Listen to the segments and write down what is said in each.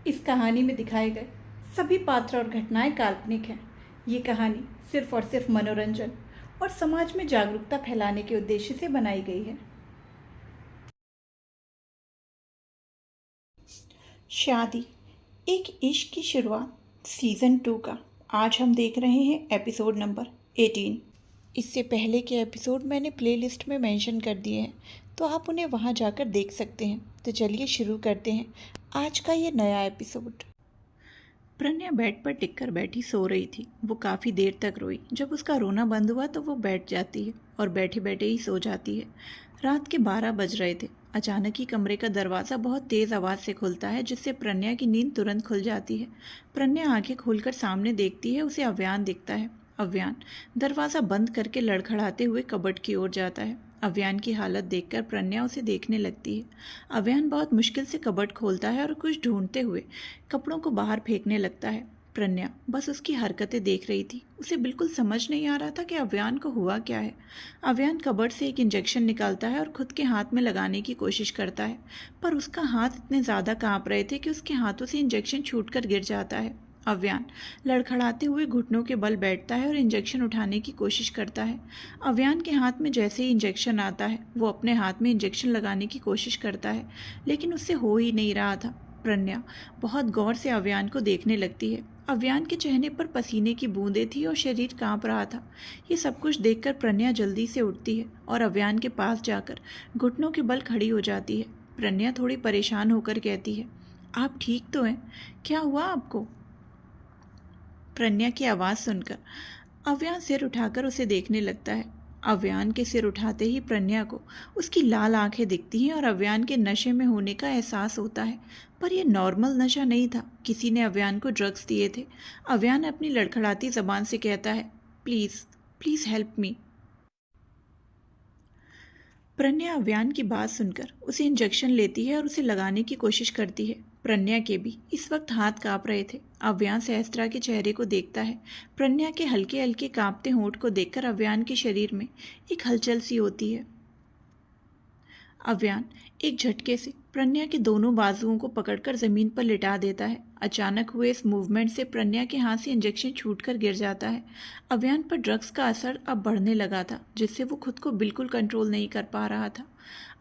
इस कहानी में दिखाए गए सभी पात्र और घटनाएं काल्पनिक हैं। ये कहानी सिर्फ और सिर्फ मनोरंजन और समाज में जागरूकता फैलाने के उद्देश्य से बनाई गई है। शादी एक इश्क की शुरुआत सीज़न 2 का आज हम देख रहे हैं एपिसोड नंबर 18। इससे पहले के एपिसोड मैंने प्लेलिस्ट में मेंशन कर दिए हैं, तो आप उन्हें वहां जाकर देख सकते हैं। तो चलिए शुरू करते हैं आज का ये नया एपिसोड। प्रज्ञा बेड पर टिककर बैठी सो रही थी। वो काफ़ी देर तक रोई। जब उसका रोना बंद हुआ तो वो बैठ जाती है और बैठे बैठे ही सो जाती है। रात के 12 बज रहे थे। अचानक ही कमरे का दरवाज़ा बहुत तेज़ आवाज़ से खुलता है, जिससे प्रज्ञा की नींद तुरंत खुल जाती है। प्रज्ञा आंखें खोलकर सामने देखती है। उसे अव्यान दिखता है। अव्यान दरवाज़ा बंद करके लड़खड़ाते हुए कबर्ड की ओर जाता है। अव्यान की हालत देखकर प्रज्ञा उसे देखने लगती है। अव्यान बहुत मुश्किल से कबर्ड खोलता है और कुछ ढूंढते हुए कपड़ों को बाहर फेंकने लगता है। प्रज्ञा बस उसकी हरकतें देख रही थी। उसे बिल्कुल समझ नहीं आ रहा था कि अव्यान को हुआ क्या है। अव्यान कबर्ड से एक इंजेक्शन निकालता है और खुद के हाथ में लगाने की कोशिश करता है, पर उसका हाथ इतने ज़्यादा कांप रहे थे कि उसके हाथों से इंजेक्शन छूटकर गिर जाता है। अव्यान लड़खड़ाते हुए घुटनों के बल बैठता है और इंजेक्शन उठाने की कोशिश करता है। अव्यान के हाथ में जैसे ही इंजेक्शन आता है, वो अपने हाथ में इंजेक्शन लगाने की कोशिश करता है, लेकिन उससे हो ही नहीं रहा था। प्रज्ञा बहुत गौर से अव्यान को देखने लगती है। अव्यान के चेहरे पर पसीने की बूंदें थी और शरीर कांप रहा था। ये सब कुछ देखकर प्रज्ञा जल्दी से उठती है और अव्यान के पास जाकर घुटनों के बल खड़ी हो जाती है। प्रज्ञा थोड़ी परेशान होकर कहती है, आप ठीक तो हैं? क्या हुआ आपको? प्रज्ञा की आवाज़ सुनकर अव्यान सिर उठाकर उसे देखने लगता है। अव्यान के सिर उठाते ही प्रज्ञा को उसकी लाल आंखें दिखती हैं और अव्यान के नशे में होने का एहसास होता है। पर यह नॉर्मल नशा नहीं था। किसी ने अव्यान को ड्रग्स दिए थे। अव्यान अपनी लड़खड़ाती जबान से कहता है, प्लीज़ प्लीज़ हेल्प मी। प्रज्ञा अव्यान की बात सुनकर उसे इंजेक्शन लेती है और उसे लगाने की कोशिश करती है। प्रज्ञा के भी इस वक्त हाथ कांप रहे थे। अव्यान सहस्त्रा के चेहरे को देखता है। प्रज्ञा के हल्के हल्के कांपते होंठ को देखकर अव्यान के शरीर में एक हलचल सी होती है। अव्यान एक झटके से प्रज्ञा के दोनों बाजुओं को पकड़कर जमीन पर लिटा देता है। अचानक हुए इस मूवमेंट से प्रज्ञा के हाथ से इंजेक्शन छूटकर गिर जाता है। अव्यान पर ड्रग्स का असर अब बढ़ने लगा था, जिससे वो खुद को बिल्कुल कंट्रोल नहीं कर पा रहा था।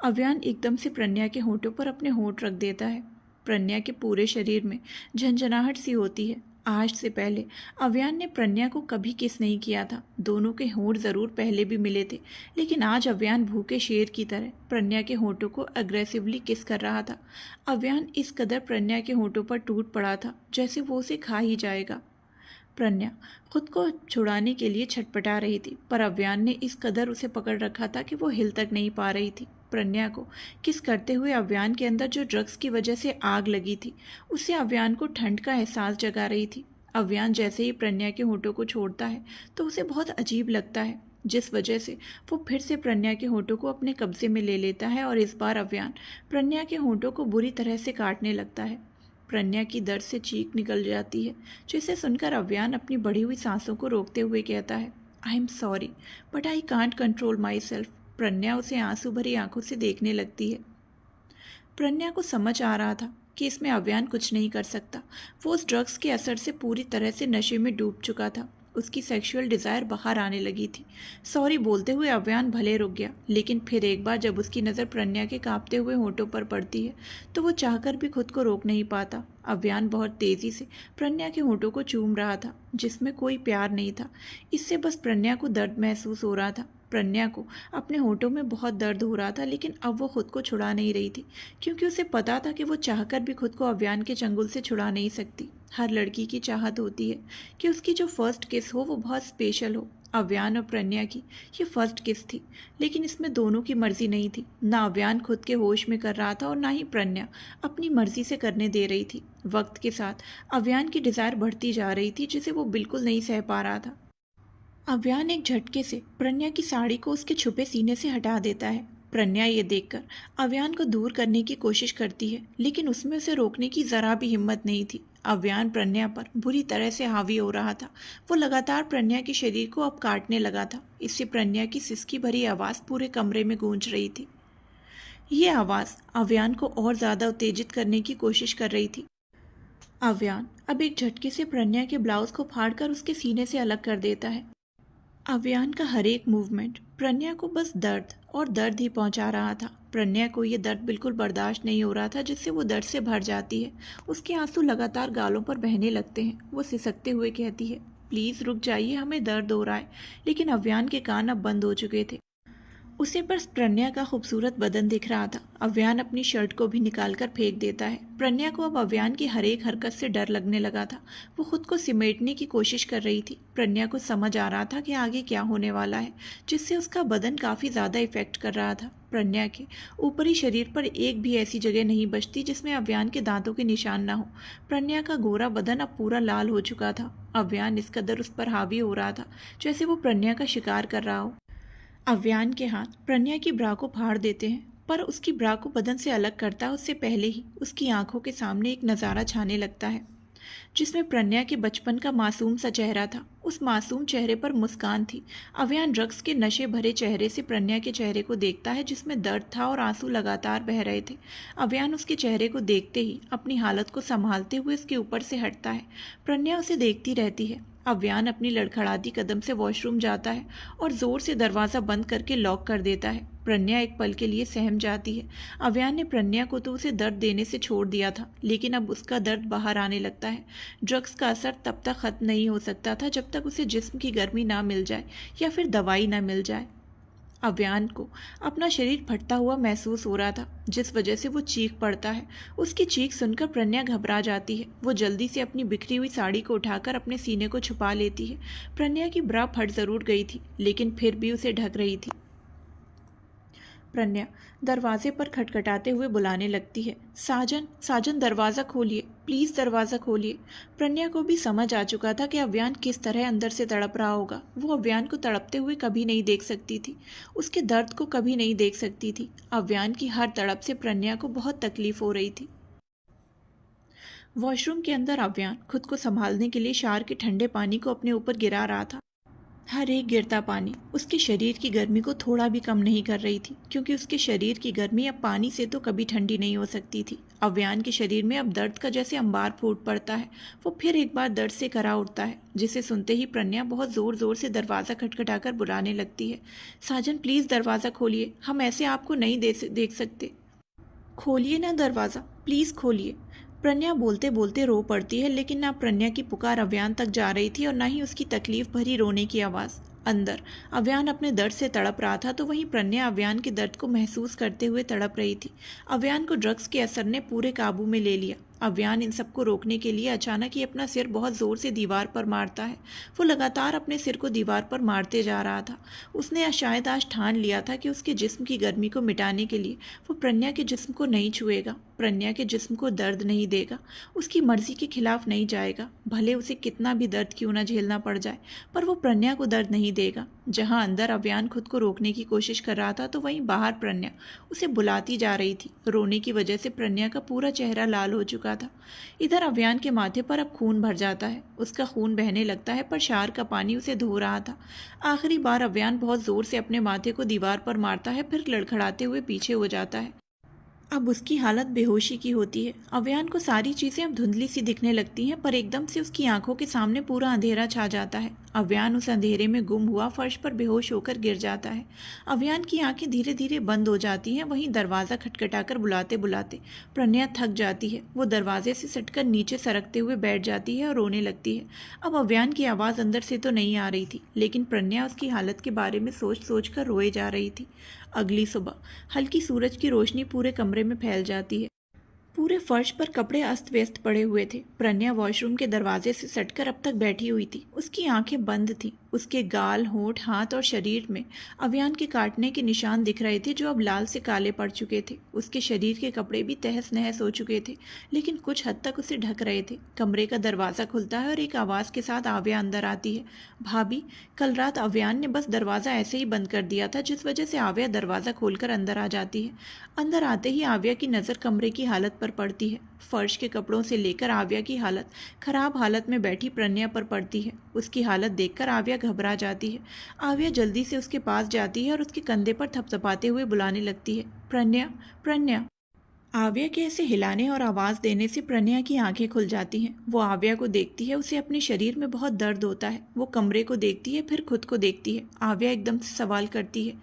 अव्यान एकदम से प्रज्ञा के होठों पर अपने होठ रख देता है। प्रज्ञा के पूरे शरीर में झंझनाहट सी होती है। आज से पहले अव्यान ने प्रज्ञा को कभी किस नहीं किया था। दोनों के होंठ जरूर पहले भी मिले थे, लेकिन आज अव्यान भूखे शेर की तरह प्रज्ञा के होठों को अग्रेसिवली किस कर रहा था। अव्यान इस कदर प्रज्ञा के होठों पर टूट पड़ा था जैसे वो उसे खा ही जाएगा। प्रज्ञा खुद को छुड़ाने के लिए छटपटा रही थी, पर अव्यान ने इस कदर उसे पकड़ रखा था कि वो हिल तक नहीं पा रही थी। प्रज्ञा को किस करते हुए अव्यान के अंदर जो ड्रग्स की वजह से आग लगी थी, उससे अव्यान को ठंड का एहसास जगा रही थी। अव्यान जैसे ही प्रज्ञा के होठों को छोड़ता है तो उसे बहुत अजीब लगता है, जिस वजह से वो फिर से प्रज्ञा के होठों को अपने कब्जे में ले लेता है और इस बार अव्यान प्रज्ञा के होठों को बुरी तरह से काटने लगता है। प्रज्ञा की दर्द से चीख निकल जाती है, जिसे सुनकर अव्यान अपनी बढ़ी हुई सांसों को रोकते हुए कहता है, I am sorry but I can't control myself. Pragya उसे आंसू भरी आंखों से देखने लगती है। प्रज्ञा को समझ आ रहा था कि इसमें अव्यान कुछ नहीं कर सकता। वो उस ड्रग्स के असर से पूरी तरह से नशे में डूब चुका था। उसकी सेक्सुअल डिज़ायर बाहर आने लगी थी। सॉरी बोलते हुए अव्यान भले रुक गया, लेकिन फिर एक बार जब उसकी नज़र प्रज्ञा के कांपते हुए होठों पर पड़ती है तो वो चाहकर भी खुद को रोक नहीं पाता। अव्यान बहुत तेज़ी से प्रज्ञा के होठों को चूम रहा था, जिसमें कोई प्यार नहीं था। इससे बस प्रज्ञा को दर्द महसूस हो रहा था। प्रज्ञा को अपने होठों में बहुत दर्द हो रहा था, लेकिन अब वो खुद को छुड़ा नहीं रही थी, क्योंकि उसे पता था कि वो चाहकर भी खुद को अव्यान के चंगुल से छुड़ा नहीं सकती। हर लड़की की चाहत होती है कि उसकी जो फर्स्ट किस हो वो बहुत स्पेशल हो। अव्यान और प्रज्ञा की ये फर्स्ट किस थी, लेकिन इसमें दोनों की मर्जी नहीं थी। ना अव्यान खुद के होश में कर रहा था और ना ही प्रज्ञा अपनी मर्जी से करने दे रही थी। वक्त के साथ अव्यान की डिज़ायर बढ़ती जा रही थी, जिसे वो बिल्कुल नहीं सह पा रहा था। अव्यान एक झटके से प्रज्ञा की साड़ी को उसके छुपे सीने से हटा देता है। प्रज्ञा ये देखकर अव्यान को दूर करने की कोशिश करती है, लेकिन उसमें उसे रोकने की जरा भी हिम्मत नहीं थी। अव्यान प्रज्ञा पर बुरी तरह से हावी हो रहा था। वो लगातार प्रज्ञा के शरीर को अब काटने लगा था। इससे प्रज्ञा की सिसकी भरी आवाज़ पूरे कमरे में गूंज रही थी। ये आवाज़ अव्यान को और ज़्यादा उत्तेजित करने की कोशिश कर रही थी। अव्यान अब एक झटके से प्रज्ञा के ब्लाउज को फाड़कर उसके सीने से अलग कर देता है। अव्यान का हर एक मूवमेंट प्रज्ञा को बस दर्द और दर्द ही पहुंचा रहा था। प्रज्ञा को ये दर्द बिल्कुल बर्दाश्त नहीं हो रहा था, जिससे वो दर्द से भर जाती है। उसके आंसू लगातार गालों पर बहने लगते हैं। वो सिसकते हुए कहती है, प्लीज़ रुक जाइए, हमें दर्द हो रहा है। लेकिन अव्यान के कान अब बंद हो चुके थे। उसे बस प्रज्ञा का खूबसूरत बदन दिख रहा था। अव्यान अपनी शर्ट को भी निकालकर फेंक देता है। प्रज्ञा को अब अव्यान की हर एक हरकत से डर लगने लगा था। वो खुद को सिमेटने की कोशिश कर रही थी। प्रज्ञा को समझ आ रहा था कि आगे क्या होने वाला है, जिससे उसका बदन काफ़ी ज़्यादा इफेक्ट कर रहा था। प्रज्ञा के ऊपरी शरीर पर एक भी ऐसी जगह नहीं बचती जिसमें अव्यान के दांतों के निशान ना हो। प्रज्ञा का गोरा बदन अब पूरा लाल हो चुका था। अव्यान इस कदर उस पर हावी हो रहा था जैसे वो प्रज्ञा का शिकार कर रहा हो। अव्यान के हाथ प्रज्ञा की ब्रा को फाड़ देते हैं, पर उसकी ब्रा को बदन से अलग करता है उससे पहले ही उसकी आंखों के सामने एक नज़ारा छाने लगता है, जिसमें प्रज्ञा के बचपन का मासूम सा चेहरा था। उस मासूम चेहरे पर मुस्कान थी। अव्यान ड्रग्स के नशे भरे चेहरे से प्रज्ञा के चेहरे को देखता है, जिसमें दर्द था और आंसू लगातार बह रहे थे। अव्यान उसके चेहरे को देखते ही अपनी हालत को संभालते हुए उसके ऊपर से हटता है। प्रज्ञा उसे देखती रहती है। अव्यान अपनी लड़खड़ाती कदम से वॉशरूम जाता है और जोर से दरवाज़ा बंद करके लॉक कर देता है। प्रज्ञा एक पल के लिए सहम जाती है। अव्यान ने प्रज्ञा को तो उसे दर्द देने से छोड़ दिया था, लेकिन अब उसका दर्द बाहर आने लगता है। ड्रग्स का असर तब तक खत्म नहीं हो सकता था जब तक उसे जिस्म की गर्मी ना मिल जाए या फिर दवाई ना मिल जाए। अव्यान को अपना शरीर फटता हुआ महसूस हो रहा था, जिस वजह से वो चीख पड़ता है। उसकी चीख सुनकर प्रज्ञा घबरा जाती है। वो जल्दी से अपनी बिखरी हुई साड़ी को उठाकर अपने सीने को छुपा लेती है। प्रज्ञा की ब्रा फट जरूर गई थी, लेकिन फिर भी उसे ढक रही थी। प्रज्ञा दरवाजे पर खटखटाते हुए बुलाने लगती है, साजन, साजन, दरवाज़ा खोलिए, प्लीज़ दरवाज़ा खोलिए। प्रज्ञा को भी समझ आ चुका था कि अव्यान किस तरह अंदर से तड़प रहा होगा। वो अव्यान को तड़पते हुए कभी नहीं देख सकती थी, उसके दर्द को कभी नहीं देख सकती थी। अव्यान की हर तड़प से प्रज्ञा को बहुत तकलीफ हो रही थी। वॉशरूम के अंदर अव्यान खुद को संभालने के लिए शावर के ठंडे पानी को अपने ऊपर गिरा रहा था। हर एक गिरता पानी उसके शरीर की गर्मी को थोड़ा भी कम नहीं कर रही थी, क्योंकि उसके शरीर की गर्मी अब पानी से तो कभी ठंडी नहीं हो सकती थी। अव्यान के शरीर में अब दर्द का जैसे अंबार फूट पड़ता है। वो फिर एक बार दर्द से करा उठता है, जिसे सुनते ही प्रज्ञा बहुत ज़ोर ज़ोर से दरवाज़ा खटखटाकर बुलाने लगती है, साजन, प्लीज़ दरवाज़ा खोलिए, हम ऐसे आपको नहीं देख सकते। खोलिए ना दरवाज़ा, प्लीज़ खोलिए। प्रज्ञा बोलते बोलते रो पड़ती है, लेकिन ना प्रज्ञा की पुकार अव्यान तक जा रही थी और ना ही उसकी तकलीफ भरी रोने की आवाज़। अंदर अव्यान अपने दर्द से तड़प रहा था, तो वहीं प्रज्ञा अव्यान के दर्द को महसूस करते हुए तड़प रही थी। अव्यान को ड्रग्स के असर ने पूरे काबू में ले लिया। अव्यान इन सबको रोकने के लिए अचानक ही अपना सिर बहुत ज़ोर से दीवार पर मारता है। वो लगातार अपने सिर को दीवार पर मारते जा रहा था। उसने शायद आज ठान लिया था कि उसके जिस्म की गर्मी को मिटाने के लिए वो प्रज्ञा के जिस्म को नहीं छुएगा, प्रज्ञा के जिस्म को दर्द नहीं देगा, उसकी मर्जी के खिलाफ नहीं जाएगा। भले उसे कितना भी दर्द क्यों ना झेलना पड़ जाए, पर वो प्रज्ञा को दर्द नहीं देगा। जहाँ अंदर अव्यान खुद को रोकने की कोशिश कर रहा था, तो वहीं बाहर प्रज्ञा उसे बुलाती जा रही थी। रोने की वजह से प्रज्ञा का पूरा चेहरा लाल हो चुका था। इधर अव्यान के माथे पर अब खून भर जाता है। उसका खून बहने लगता है, पर शावर का पानी उसे धो रहा था। आखिरी बार अव्यान बहुत जोर से अपने माथे को दीवार पर मारता है, फिर लड़खड़ाते हुए पीछे हो जाता है। अब उसकी हालत बेहोशी की होती है। अव्यान को सारी चीज़ें अब धुंधली सी दिखने लगती हैं, पर एकदम से उसकी आंखों के सामने पूरा अंधेरा छा जाता है। अव्यान उस अंधेरे में गुम हुआ फर्श पर बेहोश होकर गिर जाता है। अव्यान की आंखें धीरे धीरे बंद हो जाती हैं। वहीं दरवाज़ा खटखटाकर बुलाते बुलाते प्रज्ञा थक जाती है। वो दरवाजे से सटकर नीचे सरकते हुए बैठ जाती है और रोने लगती है। अब अव्यान की आवाज़ अंदर से तो नहीं आ रही थी, लेकिन प्रज्ञा उसकी हालत के बारे में सोच सोच कर रोए जा रही थी। अगली सुबह हल्की सूरज की रोशनी पूरे कमरे में फैल जाती है। पूरे फर्श पर कपड़े अस्त व्यस्त पड़े हुए थे। प्रज्ञा वॉशरूम के दरवाजे से सटकर अब तक बैठी हुई थी। उसकी आंखें बंद थीं। उसके गाल, होंठ, हाथ और शरीर में अव्यान के काटने के निशान दिख रहे थे, जो अब लाल से काले पड़ चुके थे। उसके शरीर के कपड़े भी तहस नहस हो चुके थे, लेकिन कुछ हद तक उसे ढक रहे थे। कमरे का दरवाज़ा खुलता है और एक आवाज़ के साथ आव्या अंदर आती है। भाभी, कल रात अव्यान ने बस दरवाज़ा ऐसे ही बंद कर दिया था, जिस वजह से आव्या दरवाज़ा खोलकर अंदर आ जाती है। अंदर आते ही आव्या की नज़र कमरे की हालत पर पड़ती है। फर्श के कपड़ों से लेकर आव्या की हालत खराब हालत में बैठी प्रज्ञा पर पड़ती है। उसकी हालत देखकर आव्या घबरा जाती है। आव्या जल्दी से उसके पास जाती है और उसके कंधे पर थपथपाते हुए बुलाने लगती है, प्रज्ञा, प्रज्ञा। आव्या के ऐसे हिलाने और आवाज़ देने से प्रणया की आंखें खुल जाती हैं। वो आव्या को देखती है, उसे अपने शरीर में बहुत दर्द होता है। वो कमरे को देखती है, फिर खुद को देखती है। आव्या एकदम से सवाल करती है,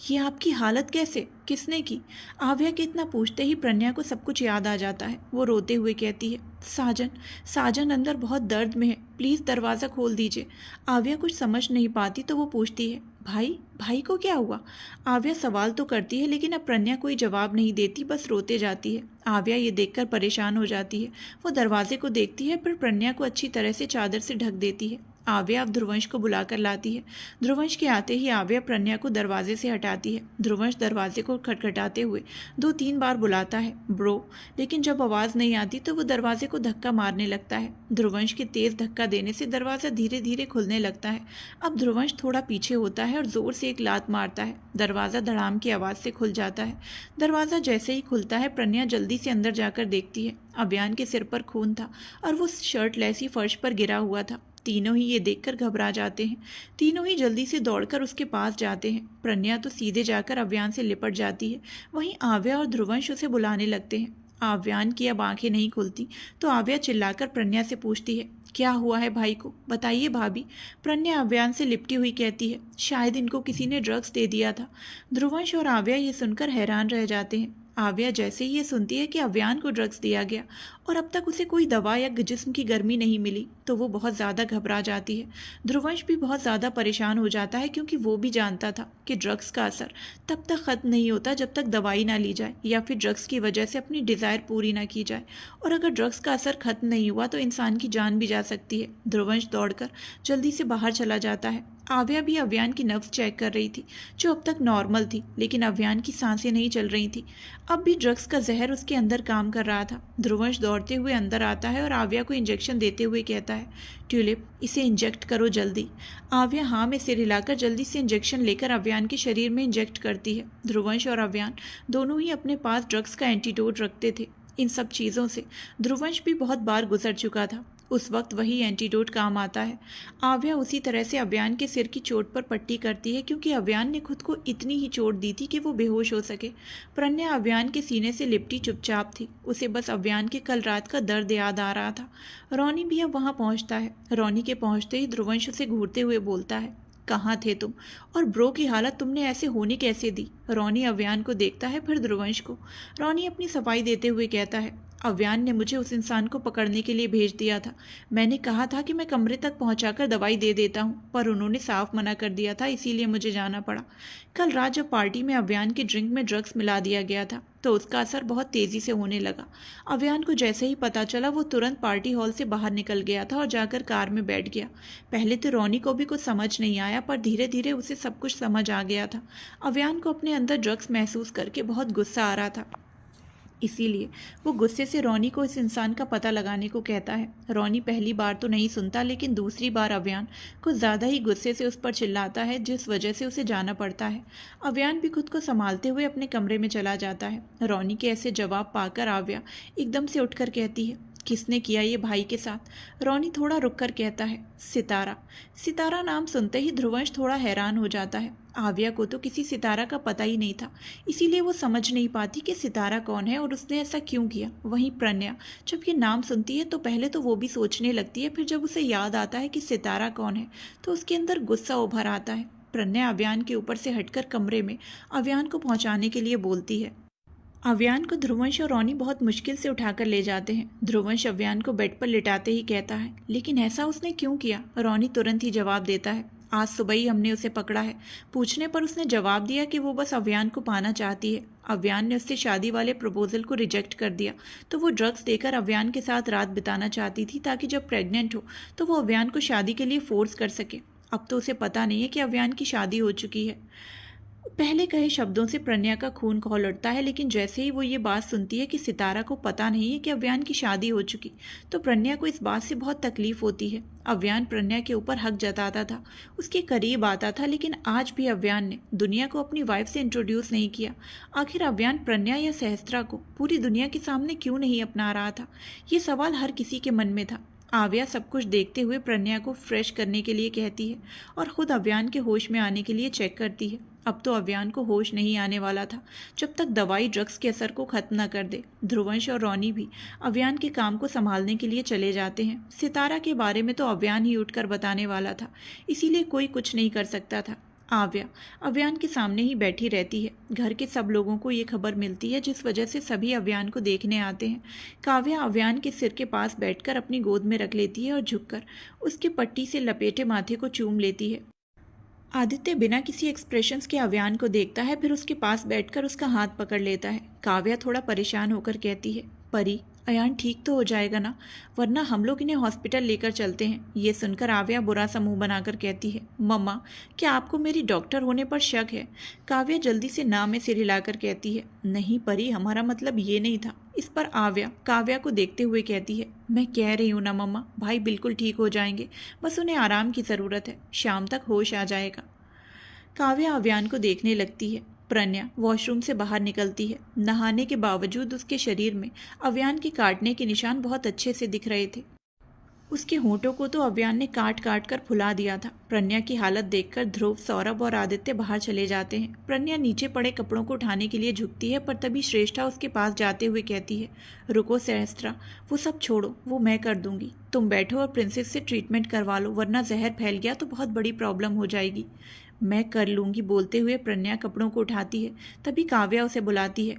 ये आपकी हालत कैसे, किसने की? आव्या के इतना पूछते ही प्रणया को सब कुछ याद आ जाता है। वो रोते हुए कहती है, साजन, साजन अंदर बहुत दर्द में है, प्लीज़ दरवाज़ा खोल दीजिए। आव्या कुछ समझ नहीं पाती तो वो पूछती है, भाई, भाई को क्या हुआ? आव्या सवाल तो करती है लेकिन अब प्रणया कोई जवाब नहीं देती, बस रोते जाती है। आव्या ये देखकर परेशान हो जाती है। वो दरवाजे को देखती है, पर प्रणया को अच्छी तरह से चादर से ढक देती है। आव्या अब ध्रुवंश को बुलाकर लाती है। ध्रुवंश के आते ही आव्या प्रणया को दरवाजे से हटाती है। ध्रुवंश दरवाजे को खटखटाते हुए 2-3 बार बुलाता है, ब्रो, लेकिन जब आवाज़ नहीं आती तो वो दरवाजे को धक्का मारने लगता है। ध्रुवंश के तेज़ धक्का देने से दरवाज़ा धीरे धीरे खुलने लगता है। अब ध्रुवंश थोड़ा पीछे होता है और ज़ोर से एक लात मारता है। दरवाज़ा धड़ाम की आवाज़ से खुल जाता है। दरवाज़ा जैसे ही खुलता है, प्रणया जल्दी से अंदर जाकर देखती है। अव्यान के सिर पर खून था और वो शर्टलेस ही फर्श पर गिरा हुआ था। तीनों ही ये देखकर घबरा जाते हैं। तीनों ही जल्दी से दौड़कर उसके पास जाते हैं। प्रणया तो सीधे जाकर अव्यान से लिपट जाती है। वहीं आव्या और ध्रुवंश उसे बुलाने लगते हैं। आव्यान की अब आंखें नहीं खुलती तो आव्या चिल्लाकर प्रणया से पूछती है, क्या हुआ है भाई को, बताइए भाभी। प्रणया अव्यान से लिपटी हुई कहती है, शायद इनको किसी ने ड्रग्स दे दिया था। ध्रुवंश और आव्या ये सुनकर हैरान रह जाते हैं। आव्या जैसे ही ये सुनती है कि अव्यान को ड्रग्स दिया गया और अब तक उसे कोई दवा या जिस्म की गर्मी नहीं मिली, तो वो बहुत ज़्यादा घबरा जाती है। ध्रुवंश भी बहुत ज़्यादा परेशान हो जाता है, क्योंकि वो भी जानता था कि ड्रग्स का असर तब तक ख़त्म नहीं होता जब तक दवाई ना ली जाए या फिर ड्रग्स की वजह से अपनी डिज़ायर पूरी ना की जाए। और अगर ड्रग्स का असर ख़त्म नहीं हुआ तो इंसान की जान भी जा सकती है। ध्रुवंश दौड़कर जल्दी से बाहर चला जाता है। आव्या भी अव्यान की नब्ज चेक कर रही थी, जो अब तक नॉर्मल थी, लेकिन अव्यान की सांसें नहीं चल रही थी। अब भी ड्रग्स का जहर उसके अंदर काम कर रहा था। ध्रुवंश दौड़ते हुए अंदर आता है और आव्या को इंजेक्शन देते हुए कहता है, ट्यूलिप, इसे इंजेक्ट करो जल्दी। आव्या हाँ में सिर हिलाकर जल्दी से इंजेक्शन लेकर अव्यान के शरीर में इंजेक्ट करती है। ध्रुवंश और अव्यान दोनों ही अपने पास ड्रग्स का एंटीडोट रखते थे। इन सब चीज़ों से ध्रुवंश भी बहुत बार गुजर चुका था। उस वक्त वही एंटीडोट काम आता है। आव्या उसी तरह से अव्यान के सिर की चोट पर पट्टी करती है, क्योंकि अव्यान ने खुद को इतनी ही चोट दी थी कि वो बेहोश हो सके। प्रणया अव्यान के सीने से लिपटी चुपचाप थी। उसे बस अव्यान के कल रात का दर्द याद आ रहा था। रोनी भी अब वहाँ पहुँचता है। रोनी के पहुँचते ही ध्रुवंश उसे घूरते हुए बोलता है, कहाँ थे तुम, और ब्रो की हालत तुमने ऐसे होने कैसे दी? रोनी अव्यान को देखता है, फिर ध्रुवंश को। रोनी अपनी सफाई देते हुए कहता है, अव्यान ने मुझे उस इंसान को पकड़ने के लिए भेज दिया था। मैंने कहा था कि मैं कमरे तक पहुंचाकर दवाई दे देता हूं, पर उन्होंने साफ मना कर दिया था, इसीलिए मुझे जाना पड़ा। कल रात जब पार्टी में अव्यान की ड्रिंक में ड्रग्स मिला दिया गया था तो उसका असर बहुत तेज़ी से होने लगा। अव्यान को जैसे ही पता चला वो तुरंत पार्टी हॉल से बाहर निकल गया था और जाकर कार में बैठ गया। पहले तो रोनी को भी कुछ समझ नहीं आया, पर धीरे धीरे उसे सब कुछ समझ आ गया था। अव्यान को अपने अंदर ड्रग्स महसूस करके बहुत गुस्सा आ रहा था, इसीलिए वो गुस्से से रोनी को इस इंसान का पता लगाने को कहता है। रोनी पहली बार तो नहीं सुनता, लेकिन दूसरी बार अव्यान कुछ ज़्यादा ही गुस्से से उस पर चिल्लाता है, जिस वजह से उसे जाना पड़ता है। अव्यान भी खुद को संभालते हुए अपने कमरे में चला जाता है। रोनी के ऐसे जवाब पाकर आव्या एकदम से उठकर कहती है, किसने किया ये भाई के साथ? रोनी थोड़ा रुककर कहता है, सितारा। सितारा नाम सुनते ही ध्रुवंश थोड़ा हैरान हो जाता है। आव्या को तो किसी सितारा का पता ही नहीं था, इसीलिए वो समझ नहीं पाती कि सितारा कौन है और उसने ऐसा क्यों किया। वहीं प्रणया जब ये नाम सुनती है तो पहले तो वो भी सोचने लगती है, फिर जब उसे याद आता है कि सितारा कौन है तो उसके अंदर गुस्सा उभर आता है। प्रणया अव्यान के ऊपर से हटकर कमरे में अव्यान को पहुंचाने के लिए बोलती है। अव्यान को ध्रुवंश और रोनी बहुत मुश्किल से उठाकर ले जाते हैं। ध्रुवंश अव्यान को बेड पर लिटाते ही कहता है, लेकिन ऐसा उसने क्यों किया? रोनी तुरंत ही जवाब देता है, आज सुबह ही हमने उसे पकड़ा है। पूछने पर उसने जवाब दिया कि वो बस अव्यान को पाना चाहती है। अव्यान ने उससे शादी वाले प्रपोजल को रिजेक्ट कर दिया, तो वो ड्रग्स देकर अव्यान के साथ रात बिताना चाहती थी, ताकि जब प्रेग्नेंट हो तो वो अव्यान को शादी के लिए फोर्स कर सके। अब तो उसे पता नहीं है कि अव्यान की शादी हो चुकी है। पहले कहे शब्दों से प्रणया का खून खौल उठता है, लेकिन जैसे ही वो ये बात सुनती है कि सितारा को पता नहीं है कि अव्यान की शादी हो चुकी, तो प्रणया को इस बात से बहुत तकलीफ होती है। अव्यान प्रणया के ऊपर हक जताता था, उसके करीब आता था, लेकिन आज भी अव्यान ने दुनिया को अपनी वाइफ से इंट्रोड्यूस नहीं किया। आखिर अव्यान प्रणया या सहस्त्रा को पूरी दुनिया के सामने क्यों नहीं अपना रहा था? ये सवाल हर किसी के मन में था। आव्या सब कुछ देखते हुए प्रणया को फ्रेश करने के लिए कहती है और खुद अव्यान के होश में आने के लिए चेक करती है। अब तो अव्यान को होश नहीं आने वाला था जब तक दवाई ड्रग्स के असर को खत्म न कर दे। ध्रुवंश और रोनी भी अव्यान के काम को संभालने के लिए चले जाते हैं। सितारा के बारे में तो अव्यान ही उठकर बताने वाला था, इसीलिए कोई कुछ नहीं कर सकता था। आव्या अव्यान के सामने ही बैठी रहती है। घर के सब लोगों को ये खबर मिलती है, जिस वजह से सभी अव्यान को देखने आते हैं। काव्या अव्यान के सिर के पास बैठकर अपनी गोद में रख लेती है और झुककर उसके पट्टी से लपेटे माथे को चूम लेती है। आदित्य बिना किसी एक्सप्रेशंस के अव्यान को देखता है, फिर उसके पास बैठकर उसका हाथ पकड़ लेता है। काव्या थोड़ा परेशान होकर कहती है, परी अयान ठीक तो हो जाएगा ना, वरना हम लोग इन्हें हॉस्पिटल लेकर चलते हैं। ये सुनकर आव्या बुरा सा मुंह बनाकर कहती है, मम्मा क्या आपको मेरी डॉक्टर होने पर शक है? काव्या जल्दी से ना में सिर हिलाकर कहती है, नहीं परी, हमारा मतलब ये नहीं था। इस पर आव्या काव्या को देखते हुए कहती है, मैं कह रही हूँ ना मम्मा, भाई बिल्कुल ठीक हो जाएंगे, बस उन्हें आराम की ज़रूरत है, शाम तक होश आ जाएगा। काव्या अव्यान को देखने लगती है। प्रज्ञा वॉशरूम से बाहर निकलती है। नहाने के बावजूद उसके शरीर में अव्यान के काटने के निशान बहुत अच्छे से दिख रहे थे। उसके होंठों को तो अव्यान ने काट काट कर फुला दिया था। प्रज्ञा की हालत देखकर ध्रुव, सौरभ और आदित्य बाहर चले जाते हैं। प्रज्ञा नीचे पड़े कपड़ों को उठाने के लिए झुकती है, पर तभी श्रेष्ठा उसके पास जाते हुए कहती है, रुको सहस्त्रा, वो सब छोड़ो, वो मैं कर दूंगी। तुम बैठो और प्रिंसेस से ट्रीटमेंट करवा लो, वरना जहर फैल गया तो बहुत बड़ी प्रॉब्लम हो जाएगी। मैं कर लूँगी, बोलते हुए प्रज्ञा कपड़ों को उठाती है। तभी काव्या उसे बुलाती है।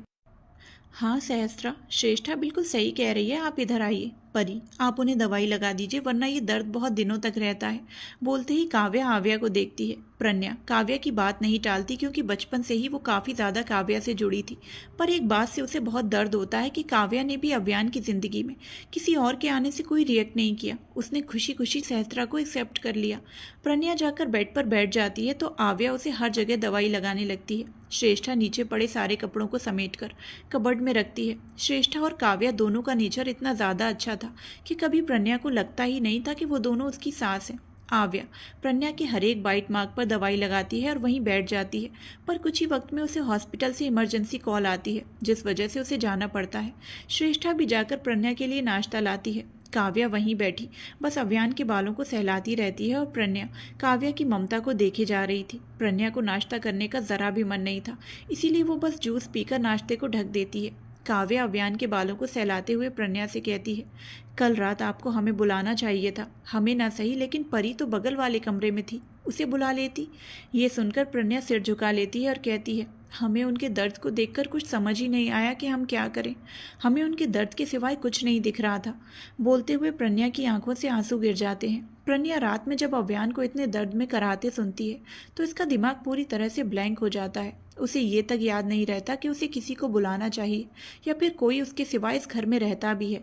हाँ सहस्त्रा, श्रेष्ठा बिल्कुल सही कह रही है, आप इधर आइए। परी आप उन्हें दवाई लगा दीजिए, वरना ये दर्द बहुत दिनों तक रहता है। बोलते ही काव्या आव्या को देखती है। प्रज्ञा काव्या की बात नहीं टालती, क्योंकि बचपन से ही वो काफ़ी ज़्यादा काव्या से जुड़ी थी। पर एक बात से उसे बहुत दर्द होता है कि काव्या ने भी अव्यान की ज़िंदगी में किसी और के आने से कोई रिएक्ट नहीं किया। उसने खुशी खुशी सहस्त्रा को एक्सेप्ट कर लिया। प्रज्ञा जाकर बेड पर बैठ जाती है तो आव्या उसे हर जगह दवाई लगाने लगती है। श्रेष्ठा नीचे पड़े सारे कपड़ों को समेटकर कबर्ड में रखती है। श्रेष्ठा और काव्या दोनों का नेचर इतना ज़्यादा अच्छा था कि कभी प्रज्ञा को लगता ही नहीं था कि वो दोनों उसकी सास हैं। आव्या प्रज्ञा के हर एक बाइट मार्क पर दवाई लगाती है और वहीं बैठ जाती है। पर कुछ ही वक्त में उसे हॉस्पिटल से इमरजेंसी कॉल आती है, जिस वजह से उसे जाना पड़ता है। श्रेष्ठा भी जाकर प्रज्ञा के लिए नाश्ता लाती है। काव्या वहीं बैठी बस अव्यान के बालों को सहलाती रहती है और प्रज्ञा काव्या की ममता को देखे जा रही थी। प्रज्ञा को नाश्ता करने का ज़रा भी मन नहीं था, इसीलिए वो बस जूस पीकर नाश्ते को ढक देती है। काव्या अव्यान के बालों को सहलाते हुए प्रज्ञा से कहती है, कल रात आपको हमें बुलाना चाहिए था, हमें ना सही लेकिन परी तो बगल वाले कमरे में थी, उसे बुला लेती। ये सुनकर प्रज्ञा सिर झुका लेती है और कहती है, हमें उनके दर्द को देखकर कुछ समझ ही नहीं आया कि हम क्या करें, हमें उनके दर्द के सिवाय कुछ नहीं दिख रहा था। बोलते हुए प्रज्ञा की आंखों से आंसू गिर जाते हैं। प्रज्ञा रात में जब अव्यान को इतने दर्द में कराहते सुनती है तो इसका दिमाग पूरी तरह से ब्लैंक हो जाता है। उसे ये तक याद नहीं रहता कि उसे किसी को बुलाना चाहिए या फिर कोई उसके सिवाय इस घर में रहता भी है।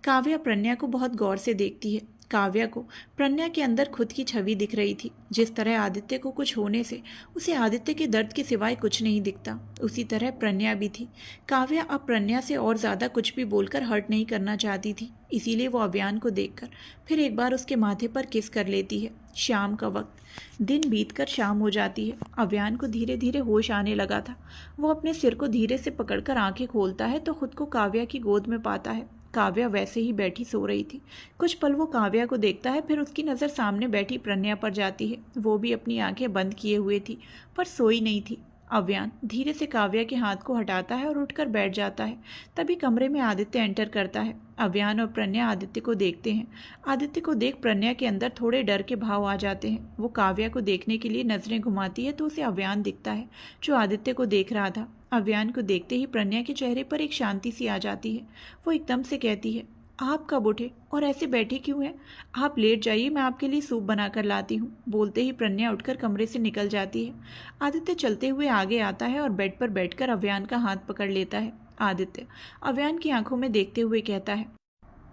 काव्या प्रज्ञा को बहुत गौर से देखती है। काव्या को प्रज्ञा के अंदर खुद की छवि दिख रही थी। जिस तरह आदित्य को कुछ होने से उसे आदित्य के दर्द के सिवाय कुछ नहीं दिखता, उसी तरह प्रज्ञा भी थी। काव्या अब प्रज्ञा से और ज़्यादा कुछ भी बोलकर हर्ट नहीं करना चाहती थी, इसीलिए वो अव्यान को देखकर फिर एक बार उसके माथे पर किस कर लेती है। शाम का वक्त, दिन बीतकर शाम हो जाती है। अव्यान को धीरे धीरे होश आने लगा था। वो अपने सिर को धीरे से पकड़कर आंखें खोलता है तो खुद को काव्या की गोद में पाता है। काव्या वैसे ही बैठी सो रही थी। कुछ पल वो काव्या को देखता है, फिर उसकी नज़र सामने बैठी प्रज्ञा पर जाती है। वो भी अपनी आंखें बंद किए हुए थी, पर सोई नहीं थी। अव्यान धीरे से काव्या के हाथ को हटाता है और उठकर बैठ जाता है। तभी कमरे में आदित्य एंटर करता है। अव्यान और प्रज्ञा आदित्य को देखते हैं। आदित्य को देख प्रज्ञा के अंदर थोड़े डर के भाव आ जाते हैं। वो काव्या को देखने के लिए नजरें घुमाती है तो उसे अव्यान दिखता है, जो आदित्य को देख रहा था। अव्यान को देखते ही प्रज्ञा के चेहरे पर एक शांति सी आ जाती है। वो एकदम से कहती है, आप कब उठे और ऐसे बैठे क्यों हैं? आप लेट जाइए, मैं आपके लिए सूप बनाकर लाती हूँ। बोलते ही प्रज्ञा उठकर कमरे से निकल जाती है। आदित्य चलते हुए आगे आता है और बेड पर बैठकर अव्यान का हाथ पकड़ लेता है। आदित्य अव्यान की आंखों में देखते हुए कहता है,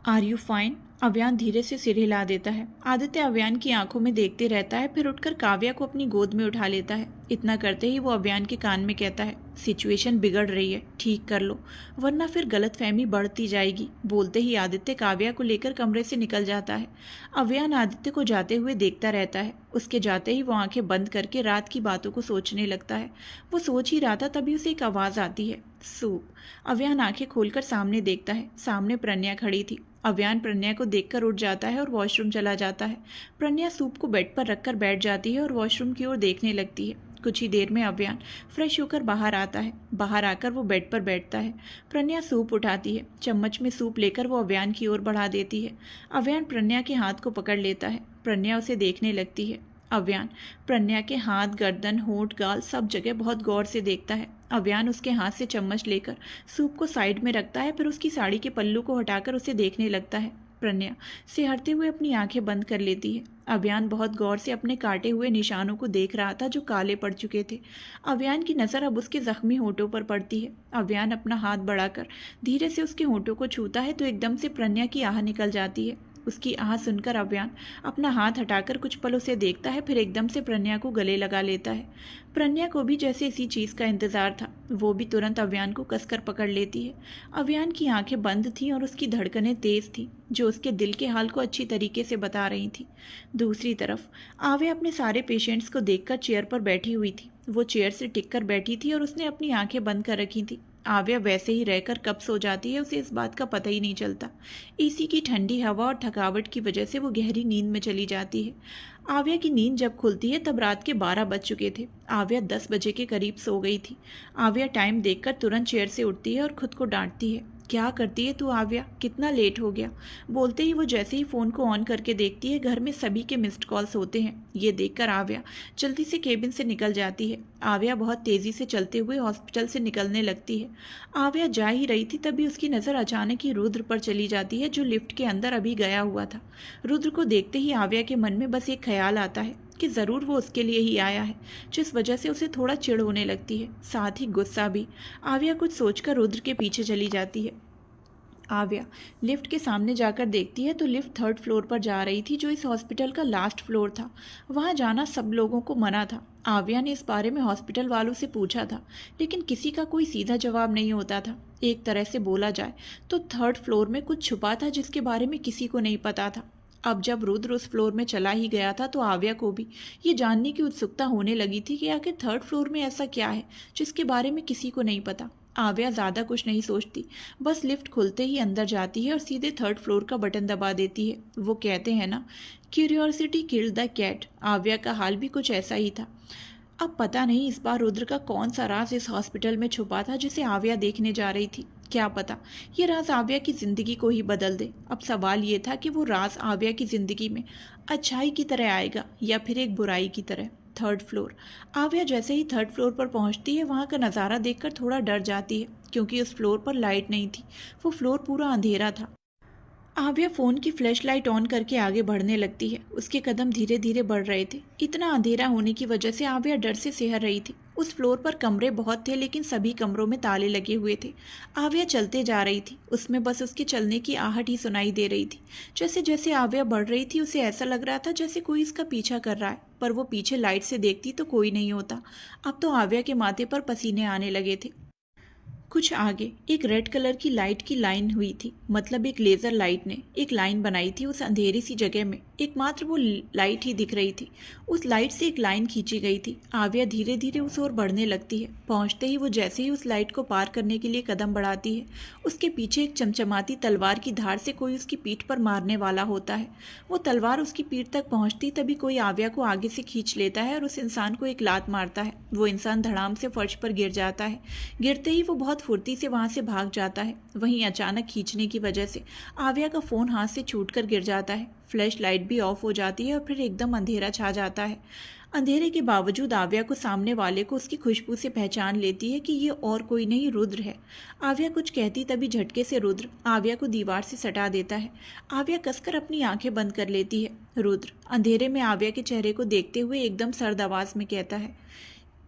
आर यू फाइन? अव्यान धीरे से सिर हिला देता है। आदित्य अव्यान की आंखों में देखते रहता है, फिर उठकर काव्या को अपनी गोद में उठा लेता है। इतना करते ही वो अव्यान के कान में कहता है, सिचुएशन बिगड़ रही है, ठीक कर लो, वरना फिर गलतफहमी बढ़ती जाएगी। बोलते ही आदित्य काव्या को लेकर कमरे से निकल जाता है। अव्यान आदित्य को जाते हुए देखता रहता है। उसके जाते ही वो आंखें बंद करके रात की बातों को सोचने लगता है। वो सोच ही रहा था तभी उसे एक आवाज़ आती है, सूप। अव्यान आंखें खोलकर सामने देखता है। सामने प्रज्ञा खड़ी थी। अव्यान प्रज्ञा को देखकर उठ जाता है और वॉशरूम चला जाता है। प्रज्ञा सूप को बेड पर रखकर बैठ जाती है और वॉशरूम की ओर देखने लगती है। कुछ ही देर में अव्यान फ्रेश होकर बाहर आता है। बाहर आकर वो बेड पर बैठता है। प्रज्ञा सूप उठाती है। चम्मच में सूप लेकर वो अव्यान की ओर बढ़ा देती है। अव्यान प्रज्ञा के हाथ को पकड़ लेता है। प्रज्ञा उसे देखने लगती है। अव्यान प्रज्ञा के हाथ, गर्दन, होंठ, गाल सब जगह बहुत गौर से देखता है। अव्यान उसके हाथ से चम्मच लेकर सूप को साइड में रखता है, फिर उसकी साड़ी के पल्लू को हटाकर उसे देखने लगता है। प्रज्ञा सिहरते हुए अपनी आंखें बंद कर लेती है। अव्यान बहुत गौर से अपने काटे हुए निशानों को देख रहा था जो काले पड़ चुके थे। अव्यान की नज़र अब उसके जख्मी होठों पर पड़ती है। अव्यान अपना हाथ बढ़ाकर धीरे से उसके होठों को छूता है तो एकदम से प्रज्ञा की आह निकल जाती है। उसकी आह सुनकर अव्यान अपना हाथ हटाकर कुछ पल उसे देखता है, फिर एकदम से प्रज्ञा को गले लगा लेता है। प्रज्ञा को भी जैसे इसी चीज़ का इंतजार था। वो भी तुरंत अव्यान को कसकर पकड़ लेती है। अव्यान की आंखें बंद थीं और उसकी धड़कनें तेज थीं, जो उसके दिल के हाल को अच्छी तरीके से बता रही थी। दूसरी तरफ आवे अपने सारे पेशेंट्स को देखकर चेयर पर बैठी हुई थी। वो चेयर से टिक कर बैठी थी और उसने अपनी आंखें बंद कर रखी थी। आव्या वैसे ही रहकर कब सो जाती है उसे इस बात का पता ही नहीं चलता। एसी की ठंडी हवा और थकावट की वजह से वो गहरी नींद में चली जाती है। आव्या की नींद जब खुलती है तब रात के 12 बज चुके थे। आव्या 10 बजे के करीब सो गई थी। आव्या टाइम देखकर तुरंत चेयर से उठती है और खुद को डांटती है। क्या करती है तू आव्या, कितना लेट हो गया। बोलते ही वो जैसे ही फ़ोन को ऑन करके देखती है घर में सभी के मिस्ड कॉल्स होते हैं। ये देखकर आव्या जल्दी से केबिन से निकल जाती है। आव्या बहुत तेज़ी से चलते हुए हॉस्पिटल से निकलने लगती है। आव्या जा ही रही थी तभी उसकी नज़र अचानक ही रुद्र पर चली जाती है जो लिफ्ट के अंदर अभी गया हुआ था। रुद्र को देखते ही आव्या के मन में बस एक ख्याल आता है कि ज़रूर वो उसके लिए ही आया है, जिस वजह से उसे थोड़ा चिढ़ होने लगती है, साथ ही गुस्सा भी। आव्या कुछ सोचकर रुद्र के पीछे चली जाती है। आव्या लिफ्ट के सामने जाकर देखती है तो लिफ्ट 3rd फ्लोर पर जा रही थी जो इस हॉस्पिटल का लास्ट फ्लोर था। वहां जाना सब लोगों को मना था। आव्या ने इस बारे में हॉस्पिटल वालों से पूछा था, लेकिन किसी का कोई सीधा जवाब नहीं होता था। एक तरह से बोला जाए तो 3rd फ्लोर में कुछ छुपा था जिसके बारे में किसी को नहीं पता था। अब जब रुद्र उस फ्लोर में चला ही गया था तो आव्या को भी ये जानने की उत्सुकता होने लगी थी कि आखिर 3rd फ्लोर में ऐसा क्या है जिसके बारे में किसी को नहीं पता। आव्या ज़्यादा कुछ नहीं सोचती, बस लिफ्ट खुलते ही अंदर जाती है और सीधे 3rd फ्लोर का बटन दबा देती है। वो कहते हैं ना, क्यूरियोसिटी किल्ड द कैट। आव्या का हाल भी कुछ ऐसा ही था। अब पता नहीं इस बार रुद्र का कौन सा राज इस हॉस्पिटल में छुपा था जिसे आव्या देखने जा रही थी। क्या पता ये राज आव्या की ज़िंदगी को ही बदल दे। अब सवाल ये था कि वो राज आव्या की ज़िंदगी में अच्छाई की तरह आएगा या फिर एक बुराई की तरह। 3rd floor. आव्या जैसे ही 3rd फ्लोर पर पहुंचती है वहां का नज़ारा देखकर थोड़ा डर जाती है, क्योंकि उस फ्लोर पर लाइट नहीं थी। वो फ्लोर पूरा अंधेरा था। आव्या फ़ोन की फ्लैश लाइट ऑन करके आगे बढ़ने लगती है। उसके कदम धीरे धीरे बढ़ रहे थे। इतना अंधेरा होने की वजह से आव्या डर से सिहर रही थी। उस फ्लोर पर कमरे बहुत थे लेकिन सभी कमरों में ताले लगे हुए थे। आव्या चलते जा रही थी, उसमें बस उसके चलने की आहट ही सुनाई दे रही थी। जैसे जैसे आव्या बढ़ रही थी उसे ऐसा लग रहा था जैसे कोई इसका पीछा कर रहा है, पर वो पीछे लाइट से देखती तो कोई नहीं होता। अब तो आव्या के माथे पर पसीने आने लगे थे। कुछ आगे एक रेड कलर की लाइट की लाइन हुई थी, मतलब एक लेज़र लाइट ने एक लाइन बनाई थी उस अंधेरी सी जगह में। एकमात्र वो लाइट ही दिख रही थी। उस लाइट से एक लाइन खींची गई थी। आव्या धीरे धीरे उस ओर बढ़ने लगती है। पहुंचते ही वो जैसे ही उस लाइट को पार करने के लिए कदम बढ़ाती है, उसके पीछे एक चमचमाती तलवार की धार से कोई उसकी पीठ पर मारने वाला होता है। वो तलवार उसकी पीठ तक पहुंचती तभी कोई आव्या को आगे से खींच लेता है और उस इंसान को एक लात मारता है। वो इंसान धड़ाम से फर्श पर गिर जाता है। गिरते ही वो बहुत फुर्ती से वहां से भाग जाता है। वहीं अचानक खींचने की वजह से आव्या का फोन हाथ से छूटकर गिर जाता है। फ्लैश लाइट भी ऑफ हो जाती है और फिर एकदम अंधेरा छा जाता है। अंधेरे के बावजूद आव्या को सामने वाले को उसकी खुशबू से पहचान लेती है कि ये और कोई नहीं रुद्र है। आव्या कुछ कहती तभी झटके से रुद्र आव्या को दीवार से सटा देता है। आव्या कसकर अपनी आंखें बंद कर लेती है। रुद्र अंधेरे में आव्या के चेहरे को देखते हुए एकदम सर्द आवाज में कहता है,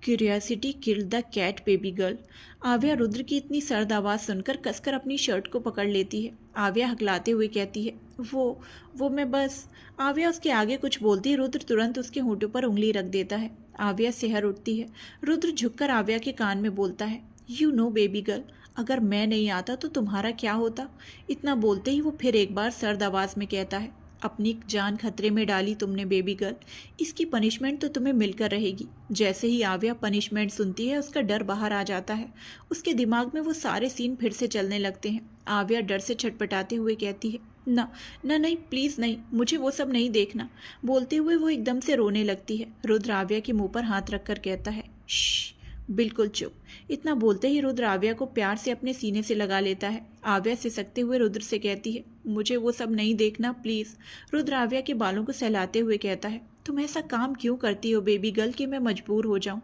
curiosity killed the cat baby girl. Aavya Rudra की इतनी सर्द आवाज़ सुनकर कसकर अपनी शर्ट को पकड़ लेती है। आव्या हकलाते हुए कहती है, वो मैं बस। आव्या उसके आगे कुछ बोलती है, रुद्र तुरंत उसके होंठों पर उंगली रख देता है। आव्या सिहर उठती है। रुद्र झुककर आव्या के कान में बोलता है, यू नो बेबी गर्ल, अगर मैं नहीं आता तो तुम्हारा क्या होता। इतना बोलते ही वो फिर एक बार सर्द आवाज़ में कहता है, अपनी जान खतरे में डाली तुमने बेबी गर्ल, इसकी पनिशमेंट तो तुम्हें मिलकर रहेगी। जैसे ही आव्या पनिशमेंट सुनती है उसका डर बाहर आ जाता है। उसके दिमाग में वो सारे सीन फिर से चलने लगते हैं। आव्या डर से छटपटाते हुए कहती है, ना, ना नहीं, प्लीज़ नहीं, मुझे वो सब नहीं देखना। बोलते हुए वो एकदम से रोने लगती है। रुद्र आव्या के मुंह पर हाथ रखकर कहता है, श्श, बिल्कुल चुप। इतना बोलते ही रुद्र आव्या को प्यार से अपने सीने से लगा लेता है। आव्या सिसकते हुए रुद्र से कहती है, मुझे वो सब नहीं देखना प्लीज़। रुद्र आव्या के बालों को सहलाते हुए कहता है, तुम ऐसा काम क्यों करती हो बेबी गर्ल कि मैं मजबूर हो जाऊं?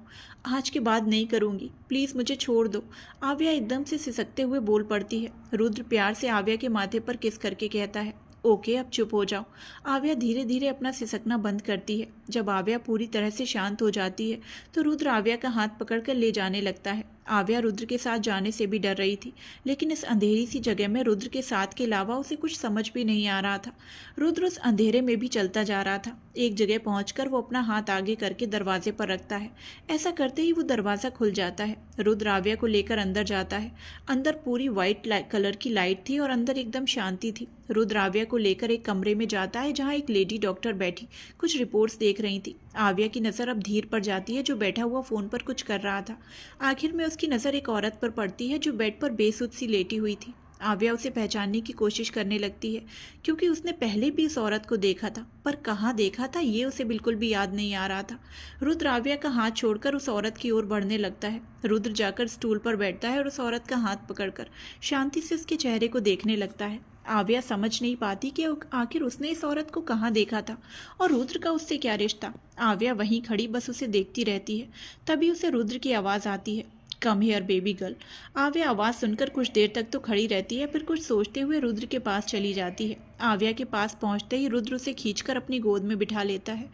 आज के बाद नहीं करूंगी, प्लीज़ मुझे छोड़ दो। आव्या एकदम से सिसकते हुए बोल पड़ती है। रुद्र प्यार से आव्या के माथे पर किस करके कहता है, ओके अब चुप हो जाओ। आव्या धीरे धीरे अपना सिसकना बंद करती है। जब आव्या पूरी तरह से शांत हो जाती है तो रुद्र आव्या का हाथ पकड़कर ले जाने लगता है। आव्या रुद्र के साथ जाने से भी डर रही थी, लेकिन इस अंधेरी सी जगह में रुद्र के साथ के अलावा उसे कुछ समझ भी नहीं आ रहा था। रुद्र उस अंधेरे में भी चलता जा रहा था। एक जगह पहुंचकर वो अपना हाथ आगे करके दरवाजे पर रखता है। ऐसा करते ही वो दरवाज़ा खुल जाता है। रुद्र आव्या को लेकर अंदर जाता है। अंदर पूरी वाइट कलर की लाइट थी और अंदर एकदम शांति थी। रुद्र आव्या को लेकर एक कमरे में जाता है जहाँ एक लेडी डॉक्टर बैठी कुछ रिपोर्ट्स देख रही थी। आव्या की नज़र अब धीर पर जाती है जो बैठा हुआ फ़ोन पर कुछ कर रहा था। आखिर में उसकी नज़र एक औरत पर पड़ती है जो बेड पर बेसुध सी लेटी हुई थी। आव्या उसे पहचानने की कोशिश करने लगती है क्योंकि उसने पहले भी इस औरत को देखा था, पर कहाँ देखा था ये उसे बिल्कुल भी याद नहीं आ रहा था। रुद्र आव्या का हाथ छोड़कर उस औरत की ओर बढ़ने लगता है। रुद्र जाकर स्टूल पर बैठता है और उस औरत का हाथ पकड़कर शांति से उसके चेहरे को देखने लगता है। आव्या समझ नहीं पाती कि आखिर उसने इस औरत को कहाँ देखा था और रुद्र का उससे क्या रिश्ता। आव्या वहीं खड़ी बस उसे देखती रहती है। तभी उसे रुद्र की आवाज़ आती है, कम हियर बेबी गर्ल। आव्या आवाज़ सुनकर कुछ देर तक तो खड़ी रहती है, फिर कुछ सोचते हुए रुद्र के पास चली जाती है। आव्या के पास पहुंचते ही रुद्र उसे खींचकर अपनी गोद में बिठा लेता है।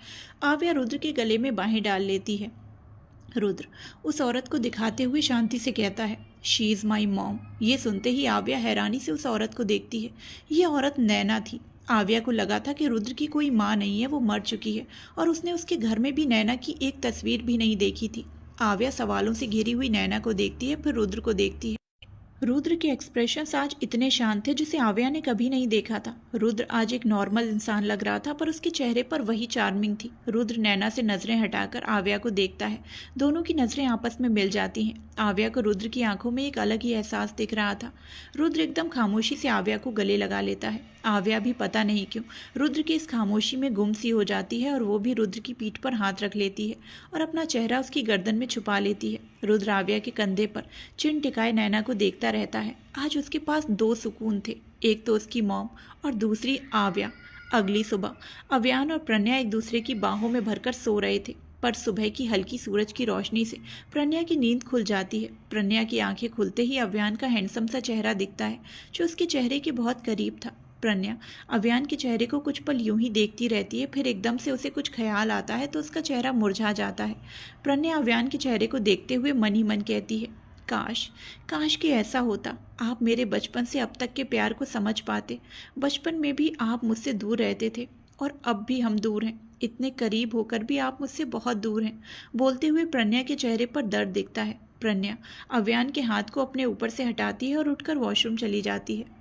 आव्या रुद्र के गले में बाहें डाल लेती है। रुद्र उस औरत को दिखाते हुए शांति से कहता है, शी इज़ माई मॉम। ये सुनते ही आव्या हैरानी से उस औरत को देखती है। ये औरत नैना थी। आव्या को लगा था कि रुद्र की कोई माँ नहीं है, वो मर चुकी है और उसने उसके घर में भी नैना की एक तस्वीर भी नहीं देखी थी। आव्या सवालों से घिरी हुई नैना को देखती है, फिर रुद्र को देखती है। रुद्र के एक्सप्रेशंस आज इतने शांत थे जिसे आव्या ने कभी नहीं देखा था। रुद्र आज एक नॉर्मल इंसान लग रहा था, पर उसके चेहरे पर वही चार्मिंग थी। रुद्र नैना से नजरें हटाकर आव्या को देखता है। दोनों की नजरें आपस में मिल जाती हैं। आव्या को रुद्र की आंखों में एक अलग ही एहसास दिख रहा था। रुद्र एकदम खामोशी से आव्या को गले लगा लेता है। आव्या भी पता नहीं क्यों रुद्र की इस खामोशी में गुम सी हो जाती है और वो भी रुद्र की पीठ पर हाथ रख लेती है और अपना चेहरा उसकी गर्दन में छुपा लेती है। रुद्र आव्या के कंधे पर चिन टिकाए नैना को देखता रहता है। आज उसके पास दो सुकून थे, एक तो उसकी मॉम और दूसरी आव्या। अगली सुबह अव्यान और प्रन्या एक दूसरे की बाहों में भरकर सो रहे थे, पर सुबह की हल्की सूरज की रोशनी से प्रन्या की नींद खुल जाती है। प्रन्या की आंखें खुलते ही अव्यान का हैंडसम सा चेहरा दिखता है जो उसके चेहरे के बहुत करीब था। प्रन्या अव्यान के चेहरे को कुछ पल यूं ही देखती रहती है, फिर एकदम से उसे कुछ ख्याल आता है तो उसका चेहरा मुरझा जाता है। प्रन्या अव्यान के चेहरे को देखते हुए मन ही मन कहती है, काश काश कि ऐसा होता, आप मेरे बचपन से अब तक के प्यार को समझ पाते। बचपन में भी आप मुझसे दूर रहते थे और अब भी हम दूर हैं, इतने करीब होकर भी आप मुझसे बहुत दूर हैं। बोलते हुए प्रन्या के चेहरे पर दर्द दिखता है। प्रन्या अव्यान के हाथ को अपने ऊपर से हटाती है और उठकर वॉशरूम चली जाती है।